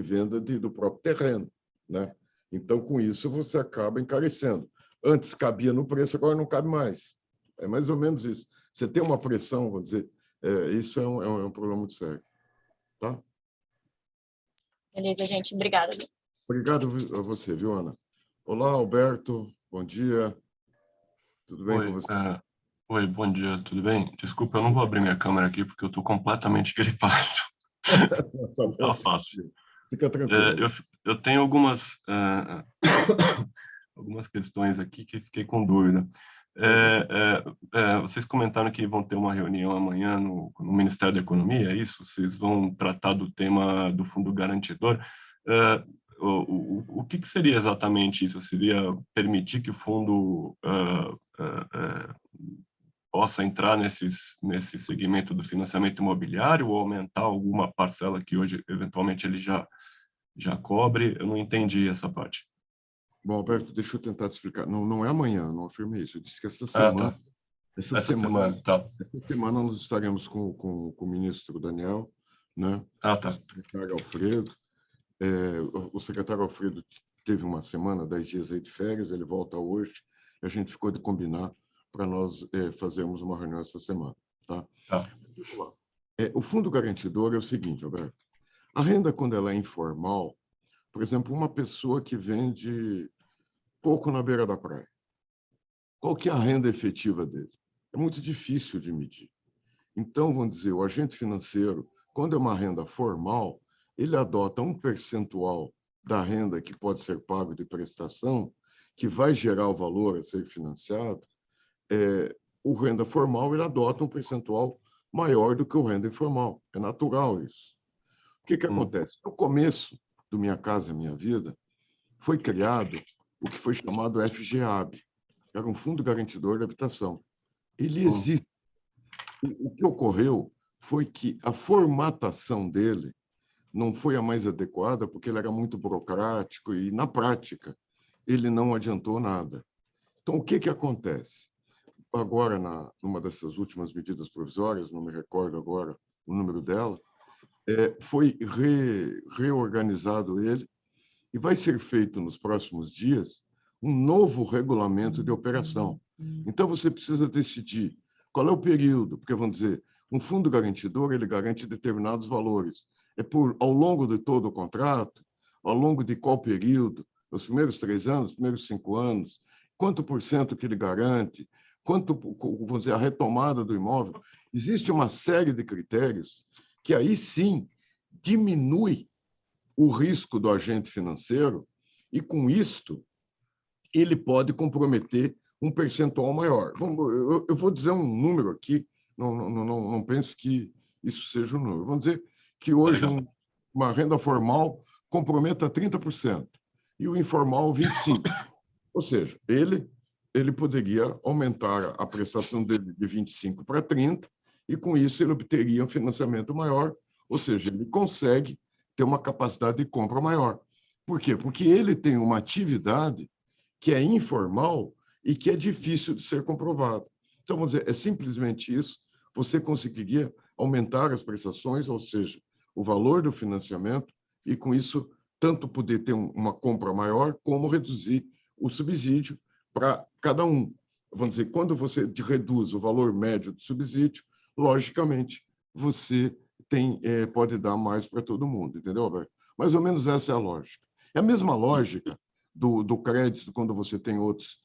venda do próprio terreno, né? Então, com isso, você acaba encarecendo. Antes cabia no preço, agora não cabe mais. É mais ou menos isso. Você tem uma pressão, vou dizer, isso é um problema muito sério. Tá? Beleza, gente. Obrigada. Obrigado a você, viu, Ana? Olá, Alberto. Bom dia. Tudo bem com você? Oi, bom dia. Tudo bem? Desculpa, eu não vou abrir minha câmera aqui porque eu estou completamente gripado. Tá fácil. Fica tranquilo. Eu tenho algumas questões aqui que fiquei com dúvida. Vocês comentaram que vão ter uma reunião amanhã no Ministério da Economia, é isso? Vocês vão tratar do tema do Fundo Garantidor. O que seria exatamente isso? Seria permitir que o fundo possa entrar nesse segmento do financiamento imobiliário ou aumentar alguma parcela que hoje, eventualmente, ele já cobre? Eu não entendi essa parte. Bom, Alberto, deixa eu tentar te explicar. Não é amanhã, não afirmei isso. Eu disse que essa semana... Tá. Essa semana nós estaremos com o ministro Daniel, né? Tá. O secretário Alfredo. O secretário Alfredo teve uma semana, 10 dias aí de férias, ele volta hoje, e a gente ficou de combinar para nós fazermos uma reunião essa semana. Tá? Tá. O fundo garantidor é o seguinte, Roberto. A renda, quando ela é informal, por exemplo, uma pessoa que vende pouco na beira da praia, qual que é a renda efetiva dele? É muito difícil de medir. Então, vamos dizer, o agente financeiro, quando é uma renda formal, ele adota um percentual da renda que pode ser pago de prestação, que vai gerar o valor a ser financiado. O renda formal, ele adota um percentual maior do que o renda informal. É natural isso. O que acontece? No começo do Minha Casa Minha Vida, foi criado o que foi chamado FGAB, que era um Fundo Garantidor de Habitação. Ele existe. O que ocorreu foi que a formatação dele não foi a mais adequada, porque ele era muito burocrático e, na prática, ele não adiantou nada. Então, o que acontece? Agora, numa dessas últimas medidas provisórias, não me recordo agora o número dela, foi reorganizado ele e vai ser feito nos próximos dias um novo regulamento de operação. Então, você precisa decidir qual é o período, porque, vamos dizer, um fundo garantidor, ele garante determinados valores. Ao longo de todo o contrato, ao longo de qual período, os primeiros 3 anos, os primeiros 5 anos, quanto por cento que ele garante, quanto, vamos dizer, a retomada do imóvel. Existe uma série de critérios que aí sim diminui o risco do agente financeiro e, com isto, ele pode comprometer um percentual maior. Eu vou dizer um número aqui, não pense que isso seja um número. Vamos dizer que hoje uma renda formal comprometa 30% e o informal 25%. Ou seja, ele poderia aumentar a prestação dele de 25% para 30%, e com isso ele obteria um financiamento maior, ou seja, ele consegue ter uma capacidade de compra maior. Por quê? Porque ele tem uma atividade que é informal e que é difícil de ser comprovada. Então, vamos dizer, é simplesmente isso, você conseguiria aumentar as prestações, ou seja, o valor do financiamento, e com isso, tanto poder ter uma compra maior, como reduzir o subsídio para cada um. Vamos dizer, quando você reduz o valor médio do subsídio, logicamente, você pode dar mais para todo mundo, entendeu, Alberto? Mais ou menos essa é a lógica. É a mesma lógica do crédito quando você tem outros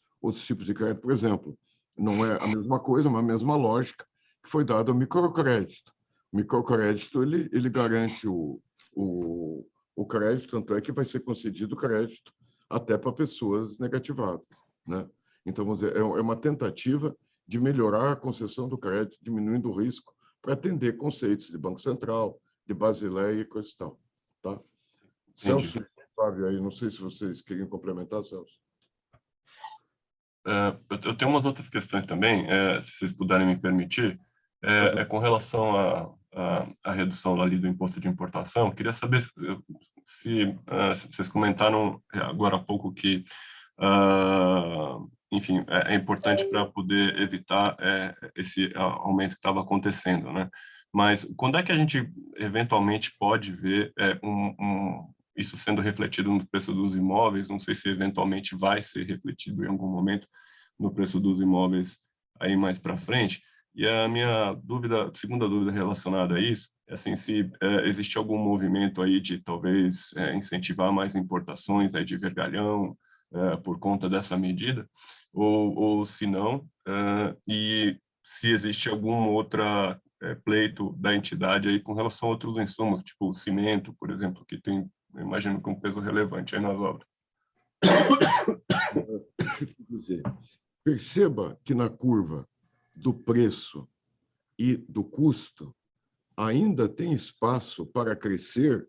tipos de crédito. Por exemplo, não é a mesma coisa, mas a mesma lógica que foi dada ao microcrédito. O microcrédito, ele garante o crédito, tanto é que vai ser concedido crédito até para pessoas negativadas, né? Então, vamos dizer, é uma tentativa de melhorar a concessão do crédito, diminuindo o risco, para atender conceitos de Banco Central, de Basileia e coisa e tal. Tá? Celso, Flávio, aí, não sei se vocês queriam complementar, Celso. Eu tenho umas outras questões também, se vocês puderem me permitir, com relação à redução ali do imposto de importação. Queria saber se vocês comentaram agora há pouco que, enfim, é importante para poder evitar esse aumento que estava acontecendo, né? Mas quando é que a gente eventualmente pode ver isso sendo refletido no preço dos imóveis? Não sei se eventualmente vai ser refletido em algum momento no preço dos imóveis aí mais para frente. E a minha segunda dúvida relacionada a isso, é assim, se existe algum movimento aí de talvez incentivar mais importações aí de vergalhão por conta dessa medida, ou se não, e se existe algum outro pleito da entidade aí com relação a outros insumos, tipo o cimento, por exemplo, que tem, eu imagino, com um peso relevante aí nas obras. Deixa eu dizer, perceba que na curva do preço e do custo ainda tem espaço para crescer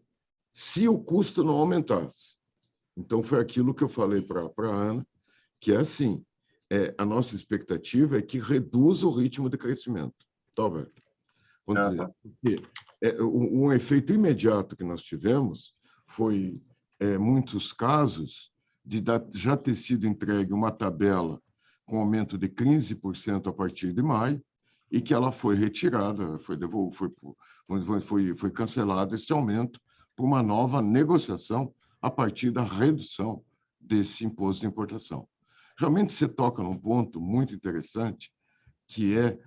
se o custo não aumentasse. Então, foi aquilo que eu falei para a Ana, que é assim, a nossa expectativa é que reduza o ritmo de crescimento. Tá, velho? Vamos dizer, porque um efeito imediato que nós tivemos foi, muitos casos, de já ter sido entregue uma tabela com aumento de 15% a partir de maio, e que ela foi retirada, foi cancelado esse aumento por uma nova negociação a partir da redução desse imposto de importação. Realmente você toca num ponto muito interessante, que é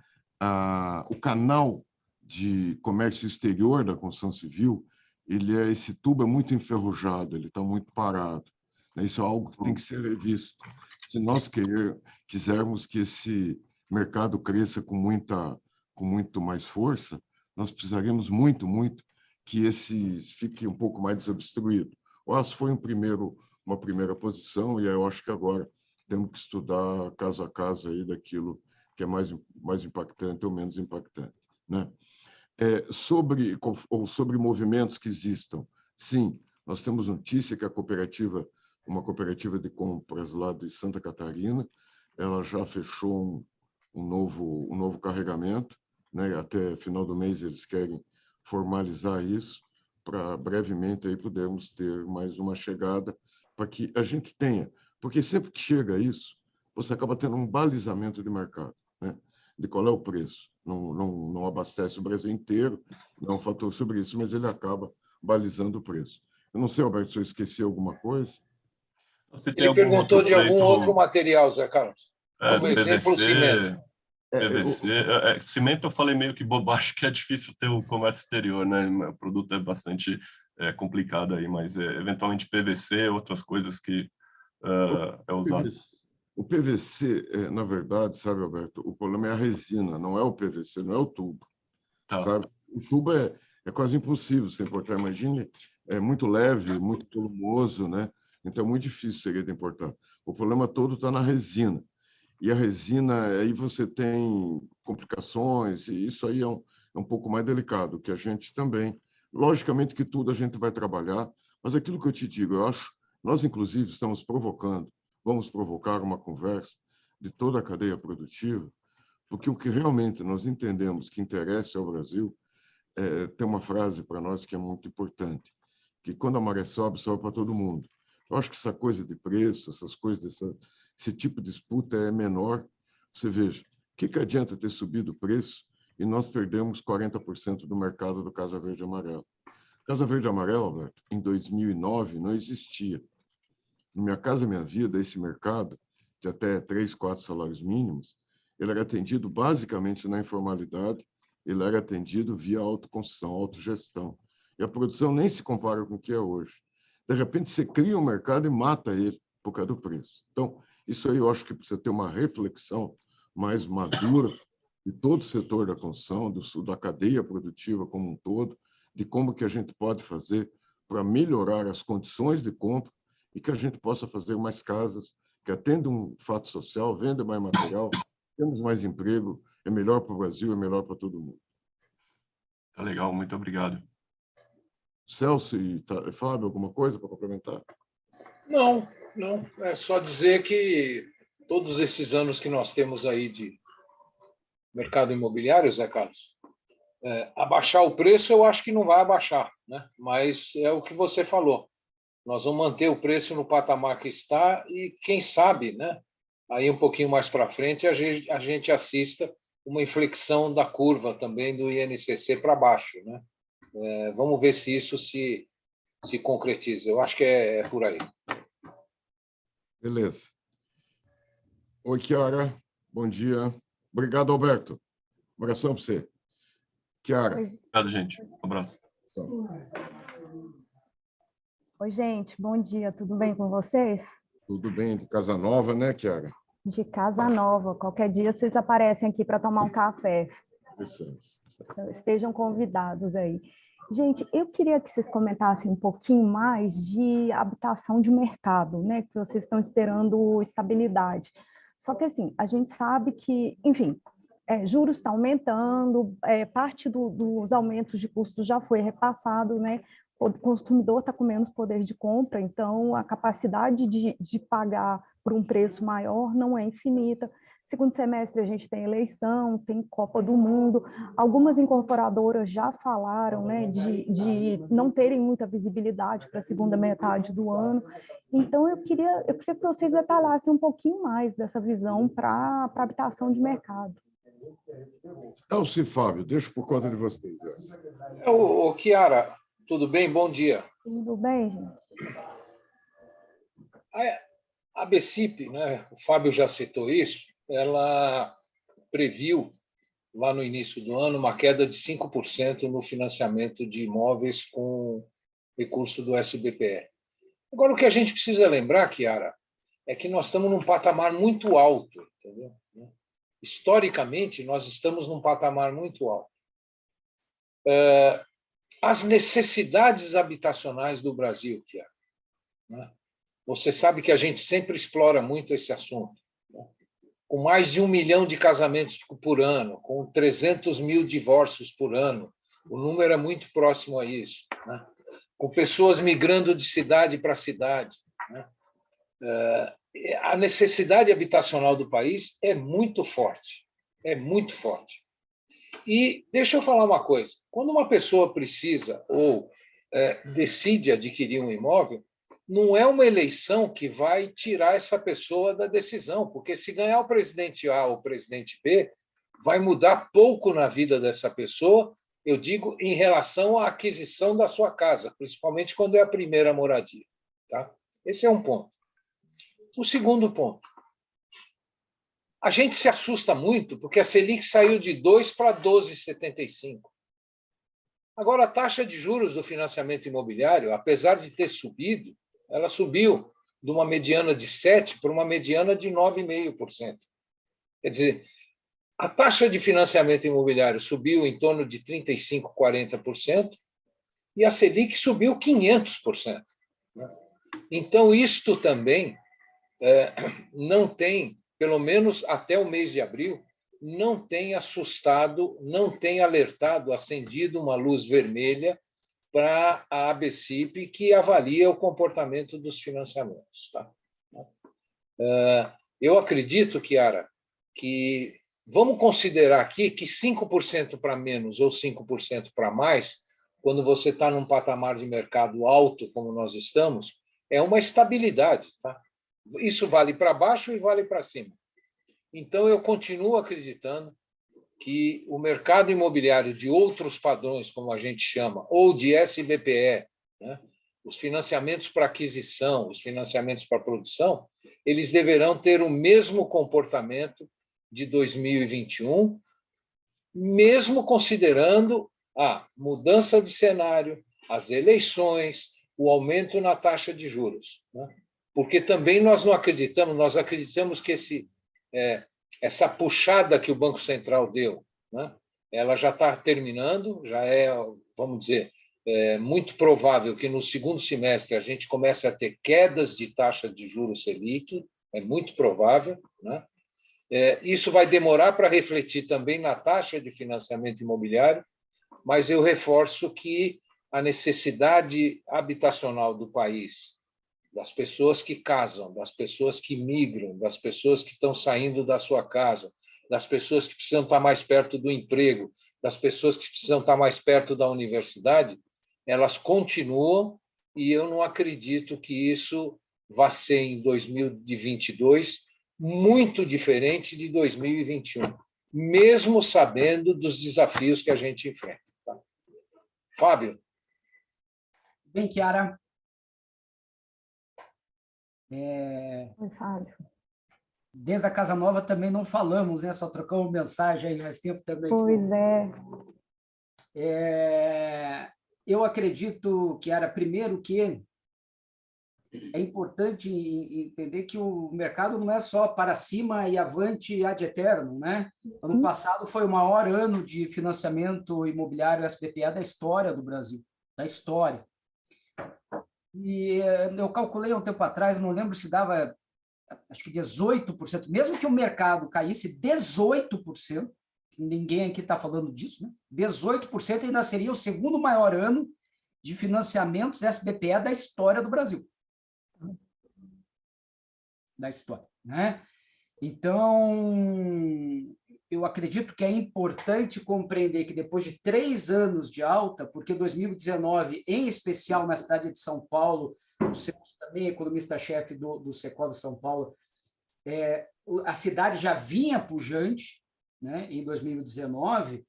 o canal de comércio exterior da construção civil, esse tubo é muito enferrujado, ele está muito parado. Isso é algo que tem que ser revisto. Se nós quisermos que esse mercado cresça com muito mais força, nós precisaríamos muito que esses fiquem um pouco mais desobstruídos. O aço foi uma primeira posição, e eu acho que agora temos que estudar caso a caso aí daquilo que é mais impactante ou menos impactante, né? Sobre movimentos que existam, sim, nós temos notícia que uma cooperativa de compras lá de Santa Catarina, ela já fechou um novo carregamento, né? Até final do mês eles querem formalizar isso, para brevemente aí podermos ter mais uma chegada, para que a gente tenha, porque sempre que chega isso, você acaba tendo um balizamento de mercado, né? De qual é o preço. Não abastece o Brasil inteiro, não é um fator sobre isso, mas ele acaba balizando o preço. Eu não sei, Alberto, se eu esqueci alguma coisa. Ele perguntou de algum outro material, Zé Carlos. Como exemplo, o cimento. PVC. Cimento eu falei meio que bobagem, que é difícil ter o comércio exterior, né? O produto é bastante complicado aí, mas eventualmente PVC, outras coisas que é usado. O PVC, na verdade, sabe, Alberto, o problema é a resina, não é o PVC, não é o tubo. Tá. Sabe? O tubo é quase impossível você importar. Imagine, é muito leve, muito volumoso, né? Então é muito difícil seria de importar. O problema todo está na resina. E a resina, aí você tem complicações, e isso aí é um pouco mais delicado, que a gente também, logicamente que tudo a gente vai trabalhar, mas aquilo que eu te digo, eu acho, nós inclusive vamos provocar uma conversa de toda a cadeia produtiva, porque o que realmente nós entendemos que interessa ao Brasil, tem uma frase para nós que é muito importante, que quando a maré sobe, sobe para todo mundo. Eu acho que essa coisa de preço, essas coisas, esse tipo de disputa é menor. Você veja, o que adianta ter subido o preço e nós perdemos 40% do mercado do Casa Verde e Amarelo? Casa Verde e Amarelo, Alberto, em 2009 não existia. No Minha Casa Minha Vida, esse mercado de até 3, 4 salários mínimos, ele era atendido basicamente na informalidade, ele era atendido via autoconstrução, autogestão. E a produção nem se compara com o que é hoje. De repente, você cria um mercado e mata ele por causa do preço. Então, isso aí eu acho que precisa ter uma reflexão mais madura de todo o setor da construção, da cadeia produtiva como um todo, de como que a gente pode fazer para melhorar as condições de compra e que a gente possa fazer mais casas que atendam um fato social, vendam mais material, temos mais emprego, é melhor para o Brasil, é melhor para todo mundo. Tá legal, muito obrigado. Celso e Fábio, alguma coisa para complementar? Não. É só dizer que todos esses anos que nós temos aí de mercado imobiliário, Zé Carlos, abaixar o preço eu acho que não vai abaixar, né? Mas é o que você falou. Nós vamos manter o preço no patamar que está e, quem sabe, né? Aí um pouquinho mais para frente a gente assista uma inflexão da curva também do INCC para baixo, né? Vamos ver se isso se concretiza. Eu acho que é por aí. Beleza. Oi, Chiara. Bom dia. Obrigado, Alberto. Um abração para você. Chiara. Obrigado, gente. Um abraço. Oi, gente. Bom dia. Tudo bem com vocês? Tudo bem. De Casa Nova, né, Chiara? De Casa Nova. Qualquer dia vocês aparecem aqui para tomar um café. Isso. Então, estejam convidados aí. Gente, eu queria que vocês comentassem um pouquinho mais de habitação de mercado, né? Que vocês estão esperando estabilidade. Só que, assim, a gente sabe que, enfim, juros estão aumentando, parte dos aumentos de custos já foi repassado, né? O consumidor está com menos poder de compra, então a capacidade de pagar por um preço maior não é infinita. Segundo semestre a gente tem eleição, tem Copa do Mundo, algumas incorporadoras já falaram, né, de não terem muita visibilidade para a segunda metade do ano. Então eu queria que vocês detalhassem um pouquinho mais dessa visão para a habitação de mercado. Celso e Fábio, deixo por conta de vocês. Chiara, tudo bem? Bom dia. Tudo bem, gente? A BCIP, né, o Fábio já citou isso, ela previu lá no início do ano, uma queda de 5% no financiamento de imóveis com recurso do SBPE. Agora, o que a gente precisa lembrar, Chiara, é que nós estamos num patamar muito alto, entendeu? Historicamente, nós estamos num patamar muito alto. As necessidades habitacionais do Brasil, Chiara, né? Você sabe que a gente sempre explora muito esse assunto, né? Com mais de 1 milhão de casamentos por ano, com 300 mil divórcios por ano, o número é muito próximo a isso, né? Com pessoas migrando de cidade para cidade, né? A necessidade habitacional do país é muito forte, é muito forte. E deixa eu falar uma coisa, quando uma pessoa precisa ou decide adquirir um imóvel, não é uma eleição que vai tirar essa pessoa da decisão, porque se ganhar o presidente A ou o presidente B, vai mudar pouco na vida dessa pessoa, eu digo, em relação à aquisição da sua casa, principalmente quando é a primeira moradia. Tá? Esse é um ponto. O segundo ponto. A gente se assusta muito porque a Selic saiu de 2 para 12,75. Agora, a taxa de juros do financiamento imobiliário, apesar de ter subido, ela subiu de uma mediana de 7% para uma mediana de 9,5%. Quer dizer, a taxa de financiamento imobiliário subiu em torno de 35%, 40%, e a Selic subiu 500%. Então, isto também não tem, pelo menos até o mês de abril, não tem assustado, não tem alertado, acendido uma luz vermelha para a ABCIP, que avalia o comportamento dos financiamentos. Tá? Eu acredito, Chiara, que vamos considerar aqui que 5% para menos ou 5% para mais, quando você está num patamar de mercado alto, como nós estamos, é uma estabilidade. Tá? Isso vale para baixo e vale para cima. Então, eu continuo acreditando que o mercado imobiliário de outros padrões, como a gente chama, ou de SBPE, né, os financiamentos para aquisição, os financiamentos para produção, eles deverão ter o mesmo comportamento de 2021, mesmo considerando a mudança de cenário, as eleições, o aumento na taxa de juros. Né? Porque também nós não acreditamos, nós acreditamos que essa puxada que o Banco Central deu, né, ela já está terminando, já é, vamos dizer, muito provável que no segundo semestre a gente comece a ter quedas de taxa de juros Selic, é muito provável, né? Isso vai demorar para refletir também na taxa de financiamento imobiliário, mas eu reforço que a necessidade habitacional do país, das pessoas que casam, das pessoas que migram, das pessoas que estão saindo da sua casa, das pessoas que precisam estar mais perto do emprego, das pessoas que precisam estar mais perto da universidade, elas continuam, e eu não acredito que isso vá ser em 2022 muito diferente de 2021, mesmo sabendo dos desafios que a gente enfrenta. Tá? Fábio? Bem, Chiara. Oi, Fábio. Desde a Casa Nova também não falamos, né? Só trocamos mensagem aí mais tempo também. Pois Eu acredito, Chiara, primeiro que é importante entender que o mercado não é só para cima e avante ad eternum, né? Ano passado foi o maior ano de financiamento imobiliário SBPE da história do Brasil, da história. E eu calculei um tempo atrás, não lembro se dava, acho que 18%, mesmo que o mercado caísse 18%, ninguém aqui está falando disso, né? 18% ainda seria o segundo maior ano de financiamentos SBPE da história do Brasil. Da história, né? Então, eu acredito que é importante compreender que depois de 3 anos de alta, porque 2019, em especial na cidade de São Paulo, o Celso também economista-chefe do Secov de São Paulo, a cidade já vinha pujante, né? Em 2019,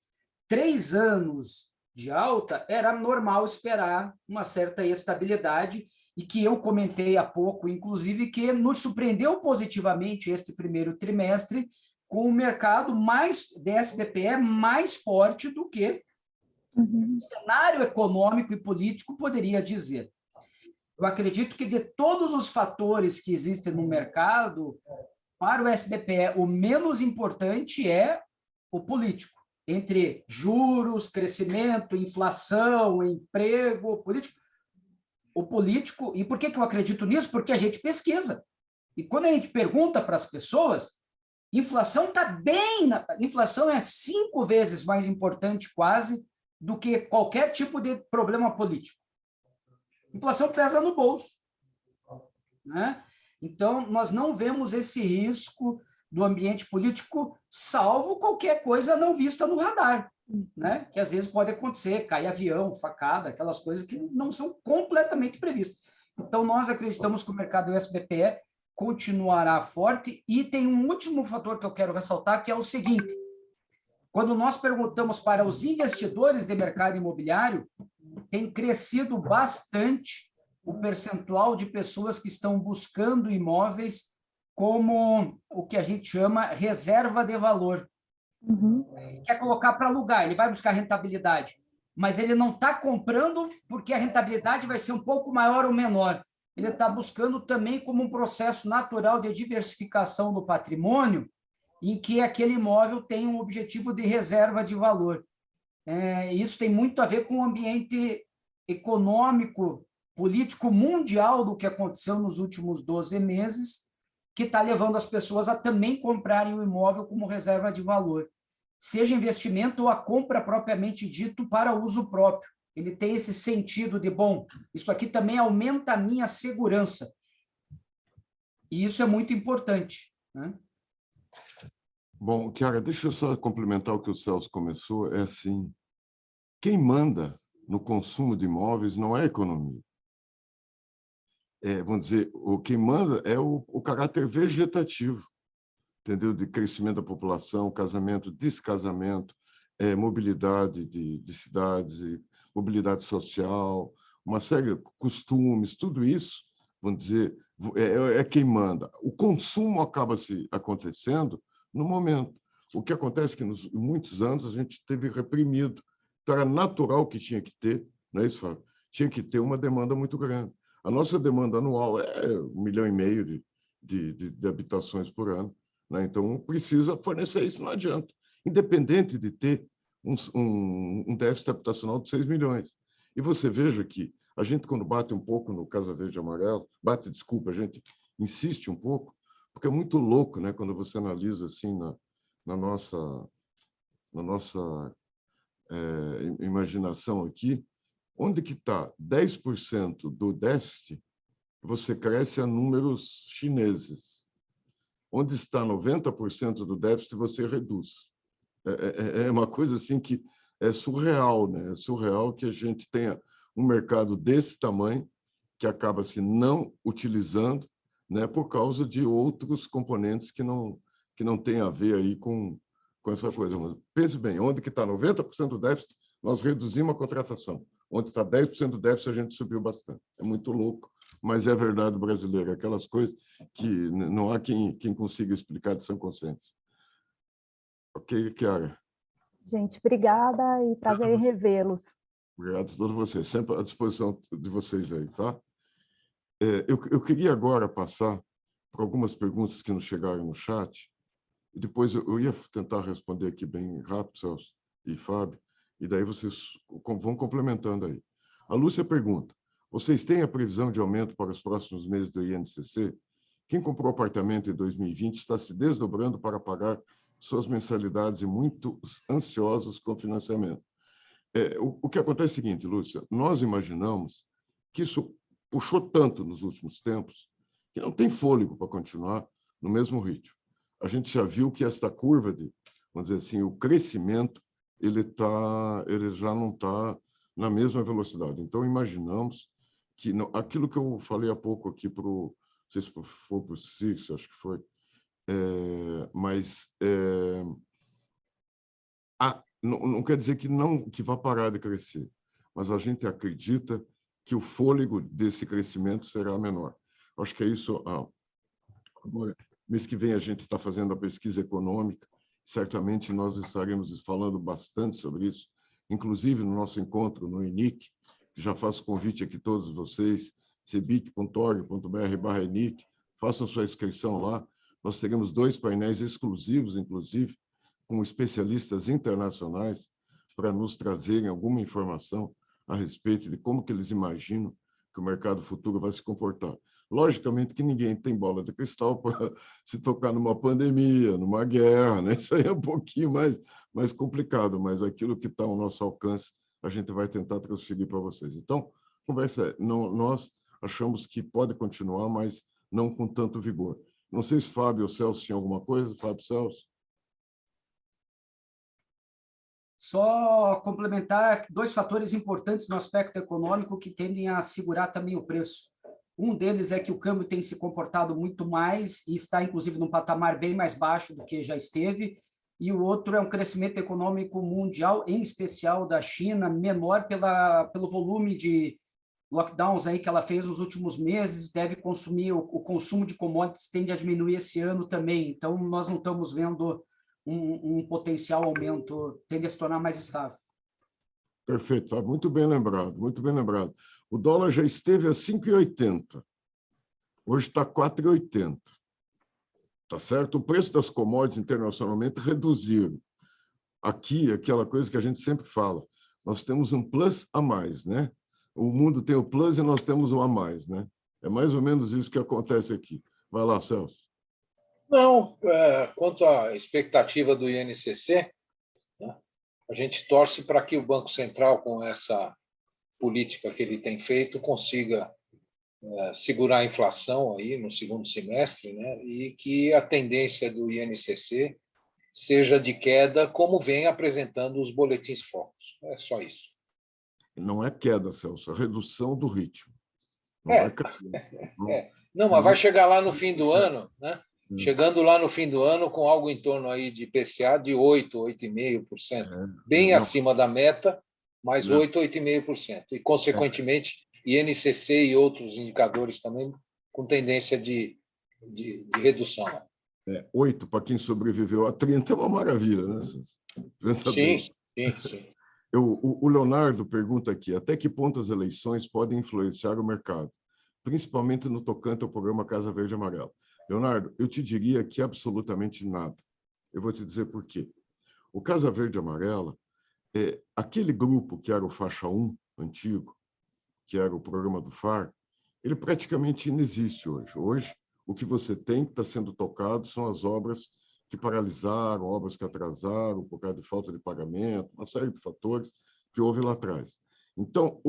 3 anos de alta, era normal esperar uma certa estabilidade, e que eu comentei há pouco, inclusive, que nos surpreendeu positivamente este primeiro trimestre, com o mercado mais de SBPE mais forte do que o cenário econômico e político poderia dizer. Eu acredito que de todos os fatores que existem no mercado, para o SBPE, o menos importante é o político. Entre juros, crescimento, inflação, emprego, político. O político, e por que eu acredito nisso? Porque a gente pesquisa. E quando a gente pergunta para as pessoas, inflação está bem, inflação é 5 vezes mais importante quase do que qualquer tipo de problema político. Inflação pesa no bolso, né? Então, nós não vemos esse risco do ambiente político, salvo qualquer coisa não vista no radar, né? Que às vezes pode acontecer, cair avião, facada, aquelas coisas que não são completamente previstas. Então, nós acreditamos que o mercado SBPE continuará forte, e tem um último fator que eu quero ressaltar, que é o seguinte: quando nós perguntamos para os investidores de mercado imobiliário, tem crescido bastante o percentual de pessoas que estão buscando imóveis como o que a gente chama reserva de valor. Ele quer colocar para alugar, ele vai buscar rentabilidade, mas ele não está comprando porque a rentabilidade vai ser um pouco maior ou menor. Ele está buscando também como um processo natural de diversificação do patrimônio, em que aquele imóvel tem um objetivo de reserva de valor. Isso tem muito a ver com o ambiente econômico, político mundial do que aconteceu nos últimos 12 meses, que está levando as pessoas a também comprarem o imóvel como reserva de valor, seja investimento ou a compra propriamente dito para uso próprio. Ele tem esse sentido de, bom, isso aqui também aumenta a minha segurança. E isso é muito importante, né? Bom, Chiara, deixa eu só complementar o que o Celso começou. É assim, quem manda no consumo de imóveis não é a economia. Vamos dizer, quem manda é o caráter vegetativo, entendeu? De crescimento da população, casamento, descasamento, mobilidade de cidades, mobilidade social, uma série de costumes, tudo isso, vamos dizer, é quem manda. O consumo acaba se acontecendo no momento. O que acontece é que, nos muitos anos, a gente teve reprimido. Então, era natural que tinha que ter, não é isso, Fábio? Tinha que ter uma demanda muito grande. A nossa demanda anual é 1,5 milhão de habitações por ano, né? Então, precisa fornecer isso, não adianta. Independente de ter um déficit habitacional de 6 milhões. E você veja que a gente, quando bate um pouco no Casa Verde e Amarelo, a gente insiste um pouco, porque é muito louco, né? Quando você analisa assim na nossa imaginação aqui, onde que está 10% do déficit, você cresce a números chineses. Onde está 90% do déficit, você reduz. É uma coisa assim que é surreal, né? É surreal que a gente tenha um mercado desse tamanho que acaba se não utilizando, né, por causa de outros componentes que não têm a ver aí com essa coisa. Mas pense bem, onde que está 90% do déficit, nós reduzimos a contratação. Onde está 10% do déficit, a gente subiu bastante. É muito louco, mas é verdade brasileira. Aquelas coisas que não há quem consiga explicar de sã consciência. Ok, Chiara? Gente, obrigada e prazer em revê-los. Obrigado a todos vocês. Sempre à disposição de vocês aí, tá? Eu queria agora passar por algumas perguntas que nos chegaram no chat, e depois eu ia tentar responder aqui bem rápido, Celso e Fábio, e daí vocês vão complementando aí. A Lúcia pergunta: vocês têm a previsão de aumento para os próximos meses do INCC? Quem comprou apartamento em 2020 está se desdobrando para pagar suas mensalidades e muito ansiosos com o financiamento. O que acontece é o seguinte, Lúcia, nós imaginamos que isso puxou tanto nos últimos tempos que não tem fôlego para continuar no mesmo ritmo. A gente já viu que esta curva de, vamos dizer assim, o crescimento, ele já não está na mesma velocidade. Então, imaginamos que aquilo que eu falei há pouco aqui não sei se foi para o Cícero, acho que foi, mas não quer dizer que vai parar de crescer, mas a gente acredita que o fôlego desse crescimento será menor. Acho que é isso. Agora, Mês que vem a gente está fazendo a pesquisa econômica. Certamente nós estaremos falando bastante sobre isso, inclusive no nosso encontro no ENIC, que já faço convite aqui a todos vocês, cebic.org.br/ENIC, façam sua inscrição lá. Nós teremos 2 painéis exclusivos, inclusive, com especialistas internacionais, para nos trazerem alguma informação a respeito de como que eles imaginam que o mercado futuro vai se comportar. Logicamente que ninguém tem bola de cristal para se tocar numa pandemia, numa guerra, né? Isso aí é um pouquinho mais complicado, mas aquilo que está ao nosso alcance, a gente vai tentar transferir para vocês. Então, conversa é, nós achamos que pode continuar, mas não com tanto vigor. Não sei se Fábio ou Celso tinham alguma coisa. Fábio, Celso? Só complementar 2 fatores importantes no aspecto econômico que tendem a segurar também o preço. Um deles é que o câmbio tem se comportado muito mais e está, inclusive, num patamar bem mais baixo do que já esteve, e o outro é um crescimento econômico mundial, em especial da China, menor pelo volume de lockdowns aí que ela fez nos últimos meses, deve consumir, o consumo de commodities tende a diminuir esse ano também, então nós não estamos vendo um potencial aumento, tende a se tornar mais estável. Perfeito, Fábio. Muito bem lembrado, muito bem lembrado. O dólar já esteve a 5,80. Hoje está 4,80. Tá certo? O preço das commodities internacionalmente reduziram. Aqui, aquela coisa que a gente sempre fala, nós temos um plus a mais, né? O mundo tem o plus e nós temos o a mais, né? É mais ou menos isso que acontece aqui. Vai lá, Celso. Não, quanto à expectativa do INCC, né, a gente torce para que o Banco Central, com essa política que ele tem feito, consiga segurar a inflação aí no segundo semestre, né, e que a tendência do INCC seja de queda, como vem apresentando os boletins focos. É só isso. Não é queda, Celso, é redução do ritmo. Não vai cair. Não, mas vai chegar lá no fim do ano, né? Chegando lá no fim do ano com algo em torno aí de IPCA de 8, 8,5%, bem acima da meta, mas 8, 8,5%. E, consequentemente, INCC e outros indicadores também com tendência de redução. 8 para quem sobreviveu a 30 é uma maravilha, né? Sim. O Leonardo pergunta aqui, até que ponto as eleições podem influenciar o mercado, principalmente no tocante ao programa Casa Verde e Amarela? Leonardo, eu te diria que absolutamente nada. Eu vou te dizer por quê. O Casa Verde e Amarela, aquele grupo que era o Faixa 1 antigo, que era o programa do FAR, ele praticamente não existe hoje. Hoje, o que você tem que está sendo tocado são as obras que paralisaram, obras que atrasaram por causa de falta de pagamento, uma série de fatores que houve lá atrás. Então,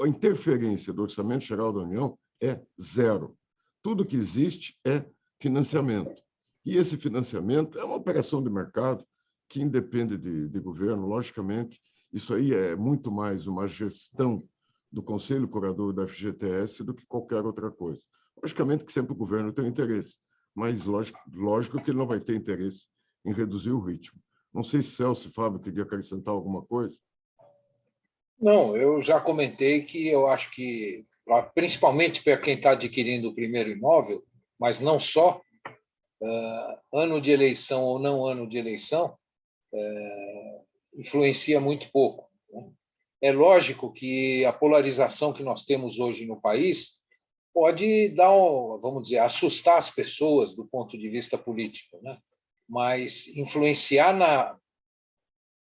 a interferência do Orçamento Geral da União é zero. Tudo que existe é financiamento. E esse financiamento é uma operação de mercado que independe de governo, logicamente. Isso aí é muito mais uma gestão do Conselho Curador da FGTS do que qualquer outra coisa. Logicamente que sempre o governo tem interesse, mas lógico que ele não vai ter interesse em reduzir o ritmo. Não sei se Celso e Fábio queriam acrescentar alguma coisa. Não, eu já comentei que eu acho que, principalmente para quem está adquirindo o primeiro imóvel, mas não só, ano de eleição ou não ano de eleição, influencia muito pouco. Né? É lógico que a polarização que nós temos hoje no país pode dar, vamos dizer, assustar as pessoas do ponto de vista político, né? Mas influenciar na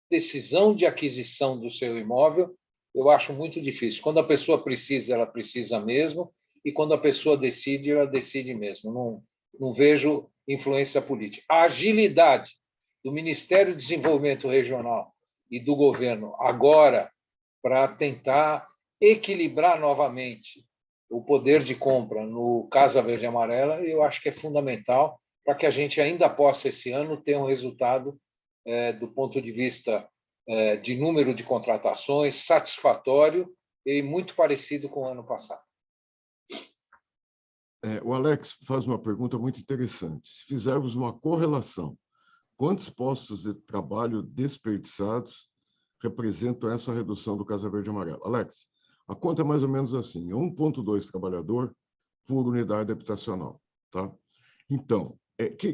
decisão de aquisição do seu imóvel, eu acho muito difícil. Quando a pessoa precisa, ela precisa mesmo, e quando a pessoa decide, ela decide mesmo. Não vejo influência política. A agilidade do Ministério do Desenvolvimento Regional e do governo agora para tentar equilibrar novamente o poder de compra no Casa Verde e Amarela, eu acho que é fundamental para que a gente ainda possa, esse ano, ter um resultado do ponto de vista de número de contratações satisfatório e muito parecido com o ano passado. O Alex faz uma pergunta muito interessante. Se fizermos uma correlação, quantos postos de trabalho desperdiçados representam essa redução do Casa Verde e Amarela? Alex, a conta é mais ou menos assim, 1,2 trabalhador por unidade habitacional. Tá? Então,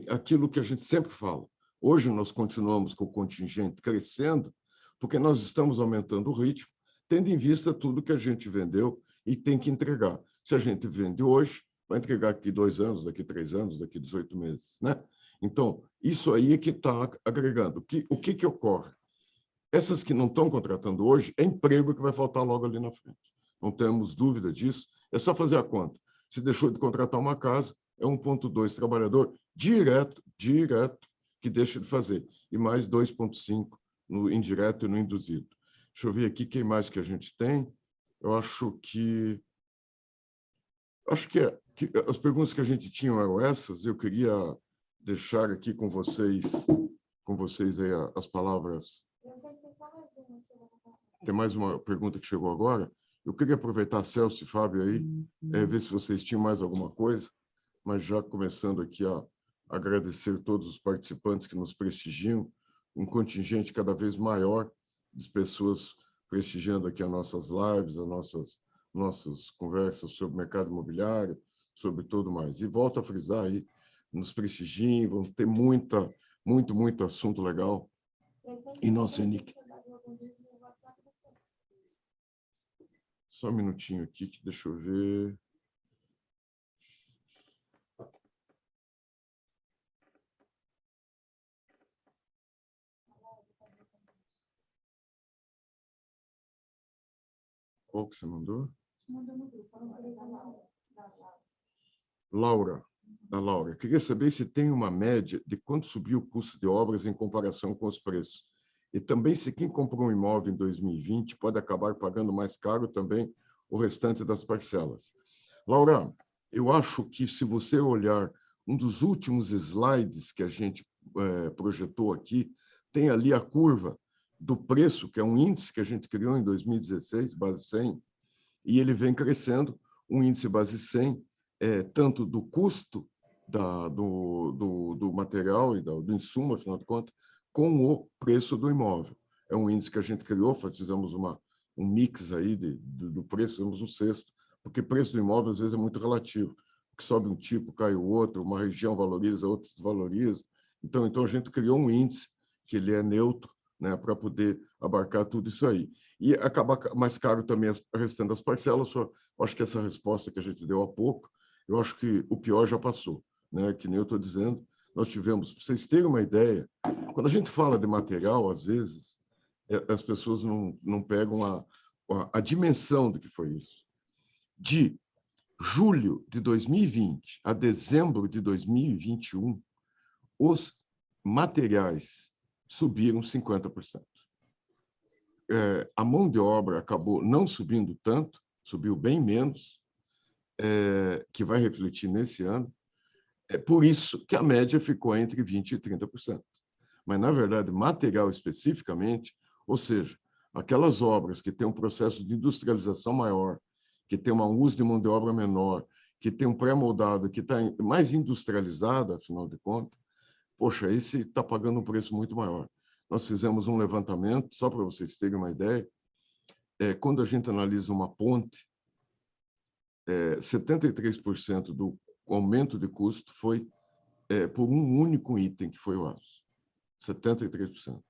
aquilo que a gente sempre fala. Hoje nós continuamos com o contingente crescendo, porque nós estamos aumentando o ritmo, tendo em vista tudo que a gente vendeu e tem que entregar. Se a gente vende hoje, vai entregar daqui 2 anos, daqui 3 anos, daqui 18 meses, né? Então, isso aí é que está agregando. O que ocorre? Essas que não estão contratando hoje, é emprego que vai faltar logo ali na frente. Não temos dúvida disso. É só fazer a conta. Se deixou de contratar uma casa, é 1,2 trabalhador direto, que deixa de fazer. E mais 2,5 no indireto e no induzido. Deixa eu ver aqui quem mais que a gente tem. Eu acho que as perguntas que a gente tinha eram essas. Eu queria deixar aqui com vocês aí as palavras. Tem mais uma pergunta que chegou agora. Eu queria aproveitar, Celso e Fábio, aí, ver se vocês tinham mais alguma coisa, mas já começando aqui a agradecer todos os participantes que nos prestigiam, um contingente cada vez maior de pessoas prestigiando aqui as nossas lives, as nossas conversas sobre mercado imobiliário, sobre tudo mais. E volto a frisar aí, nos prestigiem, vão ter muito assunto legal em nosso ENIC. Só um minutinho aqui, que deixa eu ver. Qual que você mandou? Laura, da Laura. Queria saber se tem uma média de quanto subiu o custo de obras em comparação com os preços. E também se quem comprou um imóvel em 2020 pode acabar pagando mais caro também o restante das parcelas. Laura, eu acho que se você olhar um dos últimos slides que a gente projetou aqui, tem ali a curva do preço, que é um índice que a gente criou em 2016, base 100, e ele vem crescendo, um índice base 100, tanto do custo do material e do insumo, afinal de contas, com o preço do imóvel. É um índice que a gente criou, fizemos um mix aí do preço, fizemos um cesto, porque o preço do imóvel, às vezes, é muito relativo. Que sobe um tipo, cai o outro, uma região valoriza, outra desvaloriza. Então, a gente criou um índice que ele é neutro, né, para poder abarcar tudo isso aí. E acabar mais caro também restando as parcelas. Eu acho que essa resposta que a gente deu há pouco, eu acho que o pior já passou, né? Que nem eu estou dizendo, nós tivemos, para vocês terem uma ideia, quando a gente fala de material, às vezes, as pessoas não pegam a dimensão do que foi isso. De julho de 2020 a dezembro de 2021, os materiais subiram 50%. A mão de obra acabou não subindo tanto, subiu bem menos, que vai refletir nesse ano. É por isso que a média ficou entre 20% e 30%. Mas, na verdade, material especificamente, ou seja, aquelas obras que têm um processo de industrialização maior, que tem um uso de mão de obra menor, que tem um pré-moldado, que está mais industrializada, afinal de contas, poxa, esse está pagando um preço muito maior. Nós fizemos um levantamento, só para vocês terem uma ideia, quando a gente analisa uma ponte, 73% do aumento de custo foi por um único item, que foi o aço. 73%.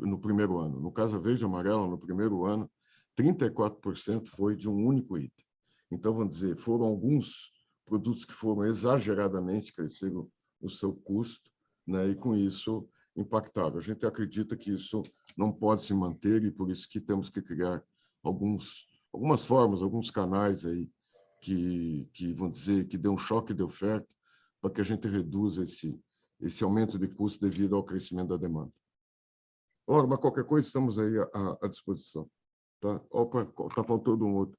No primeiro ano. No caso, a verde e amarela, no primeiro ano, 34% foi de um único item. Então, vamos dizer, foram alguns produtos que foram exageradamente cresceram o seu custo, né, e com isso impactaram. A gente acredita que isso não pode se manter e por isso que temos que criar algumas formas, alguns canais aí que vão dizer que dê um choque de oferta para que a gente reduza esse aumento de custo devido ao crescimento da demanda. Ora, mas qualquer coisa estamos aí à disposição. Tá? Opa, está faltando um outro.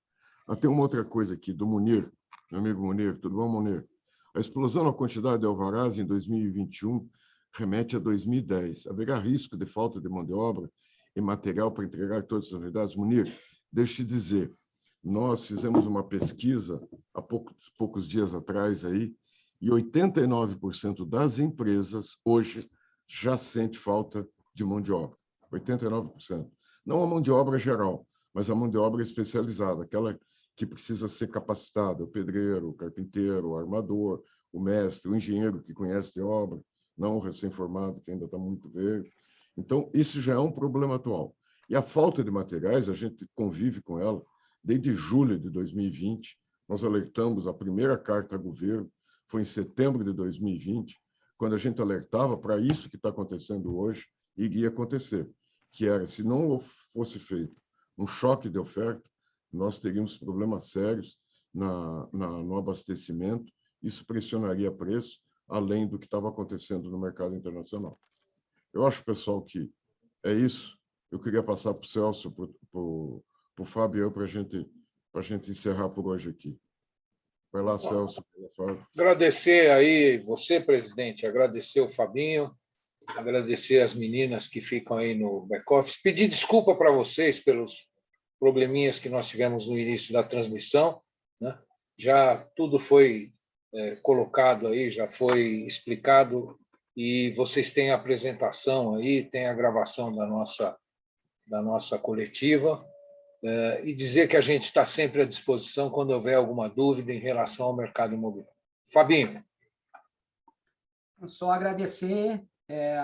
Tem uma outra coisa aqui, do Munir, meu amigo Munir. Tudo bom, Munir? A explosão na quantidade de alvarás em 2021 remete a 2010. Haverá risco de falta de mão de obra e material para entregar todas as unidades? Munir, deixa eu te dizer, nós fizemos uma pesquisa há poucos dias atrás aí, e 89% das empresas hoje já sente falta de mão de obra. 89%. Não a mão de obra geral, mas a mão de obra especializada, aquela que precisa ser capacitada, o pedreiro, o carpinteiro, o armador, o mestre, o engenheiro que conhece de obra, não o recém-formado, que ainda está muito verde. Então, isso já é um problema atual. E a falta de materiais, a gente convive com ela desde julho de 2020. Nós alertamos, a primeira carta a governo foi em setembro de 2020, quando a gente alertava para isso que está acontecendo hoje e iria acontecer, que era, se não fosse feito um choque de oferta, nós teríamos problemas sérios no abastecimento, isso pressionaria preço, além do que estava acontecendo no mercado internacional. Eu acho, pessoal, que é isso. Eu queria passar para o Celso, para o Fábio, para a gente encerrar por hoje aqui. Vai lá, Celso. Agradecer aí você, presidente, agradecer o Fabinho, agradecer as meninas que ficam aí no back-office, pedir desculpa para vocês pelos probleminhas que nós tivemos no início da transmissão, né? Já tudo foi colocado aí, já foi explicado, e vocês têm a apresentação aí, tem a gravação da nossa coletiva, e dizer que a gente está sempre à disposição quando houver alguma dúvida em relação ao mercado imobiliário. Fabinho. Só agradecer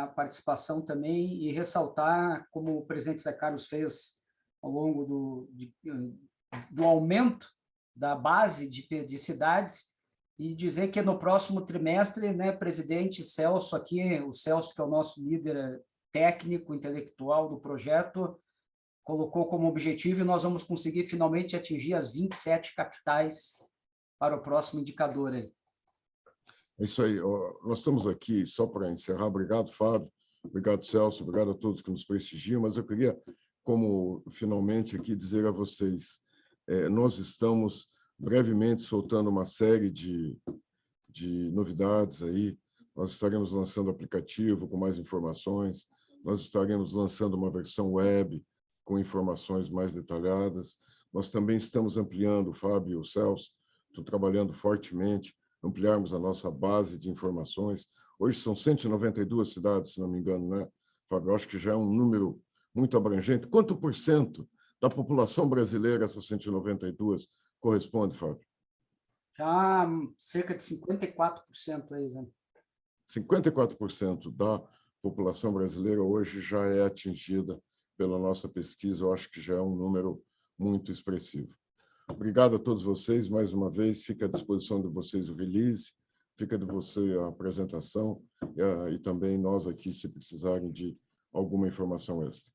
a participação também e ressaltar, como o presidente Zé Carlos fez ao longo do aumento da base de cidades, e dizer que no próximo trimestre, né, presidente Celso aqui, o Celso, que é o nosso líder técnico, intelectual do projeto, colocou como objetivo, e nós vamos conseguir finalmente atingir as 27 capitais para o próximo indicador aí. É isso aí. Nós estamos aqui, só para encerrar, obrigado, Fábio, obrigado, Celso, obrigado a todos que nos prestigiam, mas eu queria, como finalmente aqui, dizer a vocês, nós estamos brevemente soltando uma série de novidades aí, nós estaremos lançando aplicativo com mais informações, nós estaremos lançando uma versão web com informações mais detalhadas, nós também estamos ampliando, o Fábio e o Celso, estão trabalhando fortemente, ampliarmos a nossa base de informações. Hoje são 192 cidades, se não me engano, né, Fábio? Eu acho que já é um número muito abrangente. Quanto por cento da população brasileira, essas 192, corresponde, Fábio? Já cerca de 54% aí, Zé. 54% da população brasileira hoje já é atingida pela nossa pesquisa. Eu acho que já é um número muito expressivo. Obrigado a todos vocês, mais uma vez. Fica à disposição de vocês o release, fica de você a apresentação e também nós aqui, se precisarem de alguma informação extra.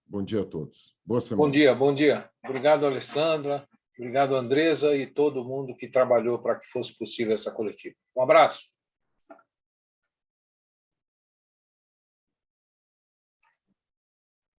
Bom dia a todos. Boa semana. Bom dia, bom dia. Obrigado, Alessandra. Obrigado, Andresa, e todo mundo que trabalhou para que fosse possível essa coletiva. Um abraço.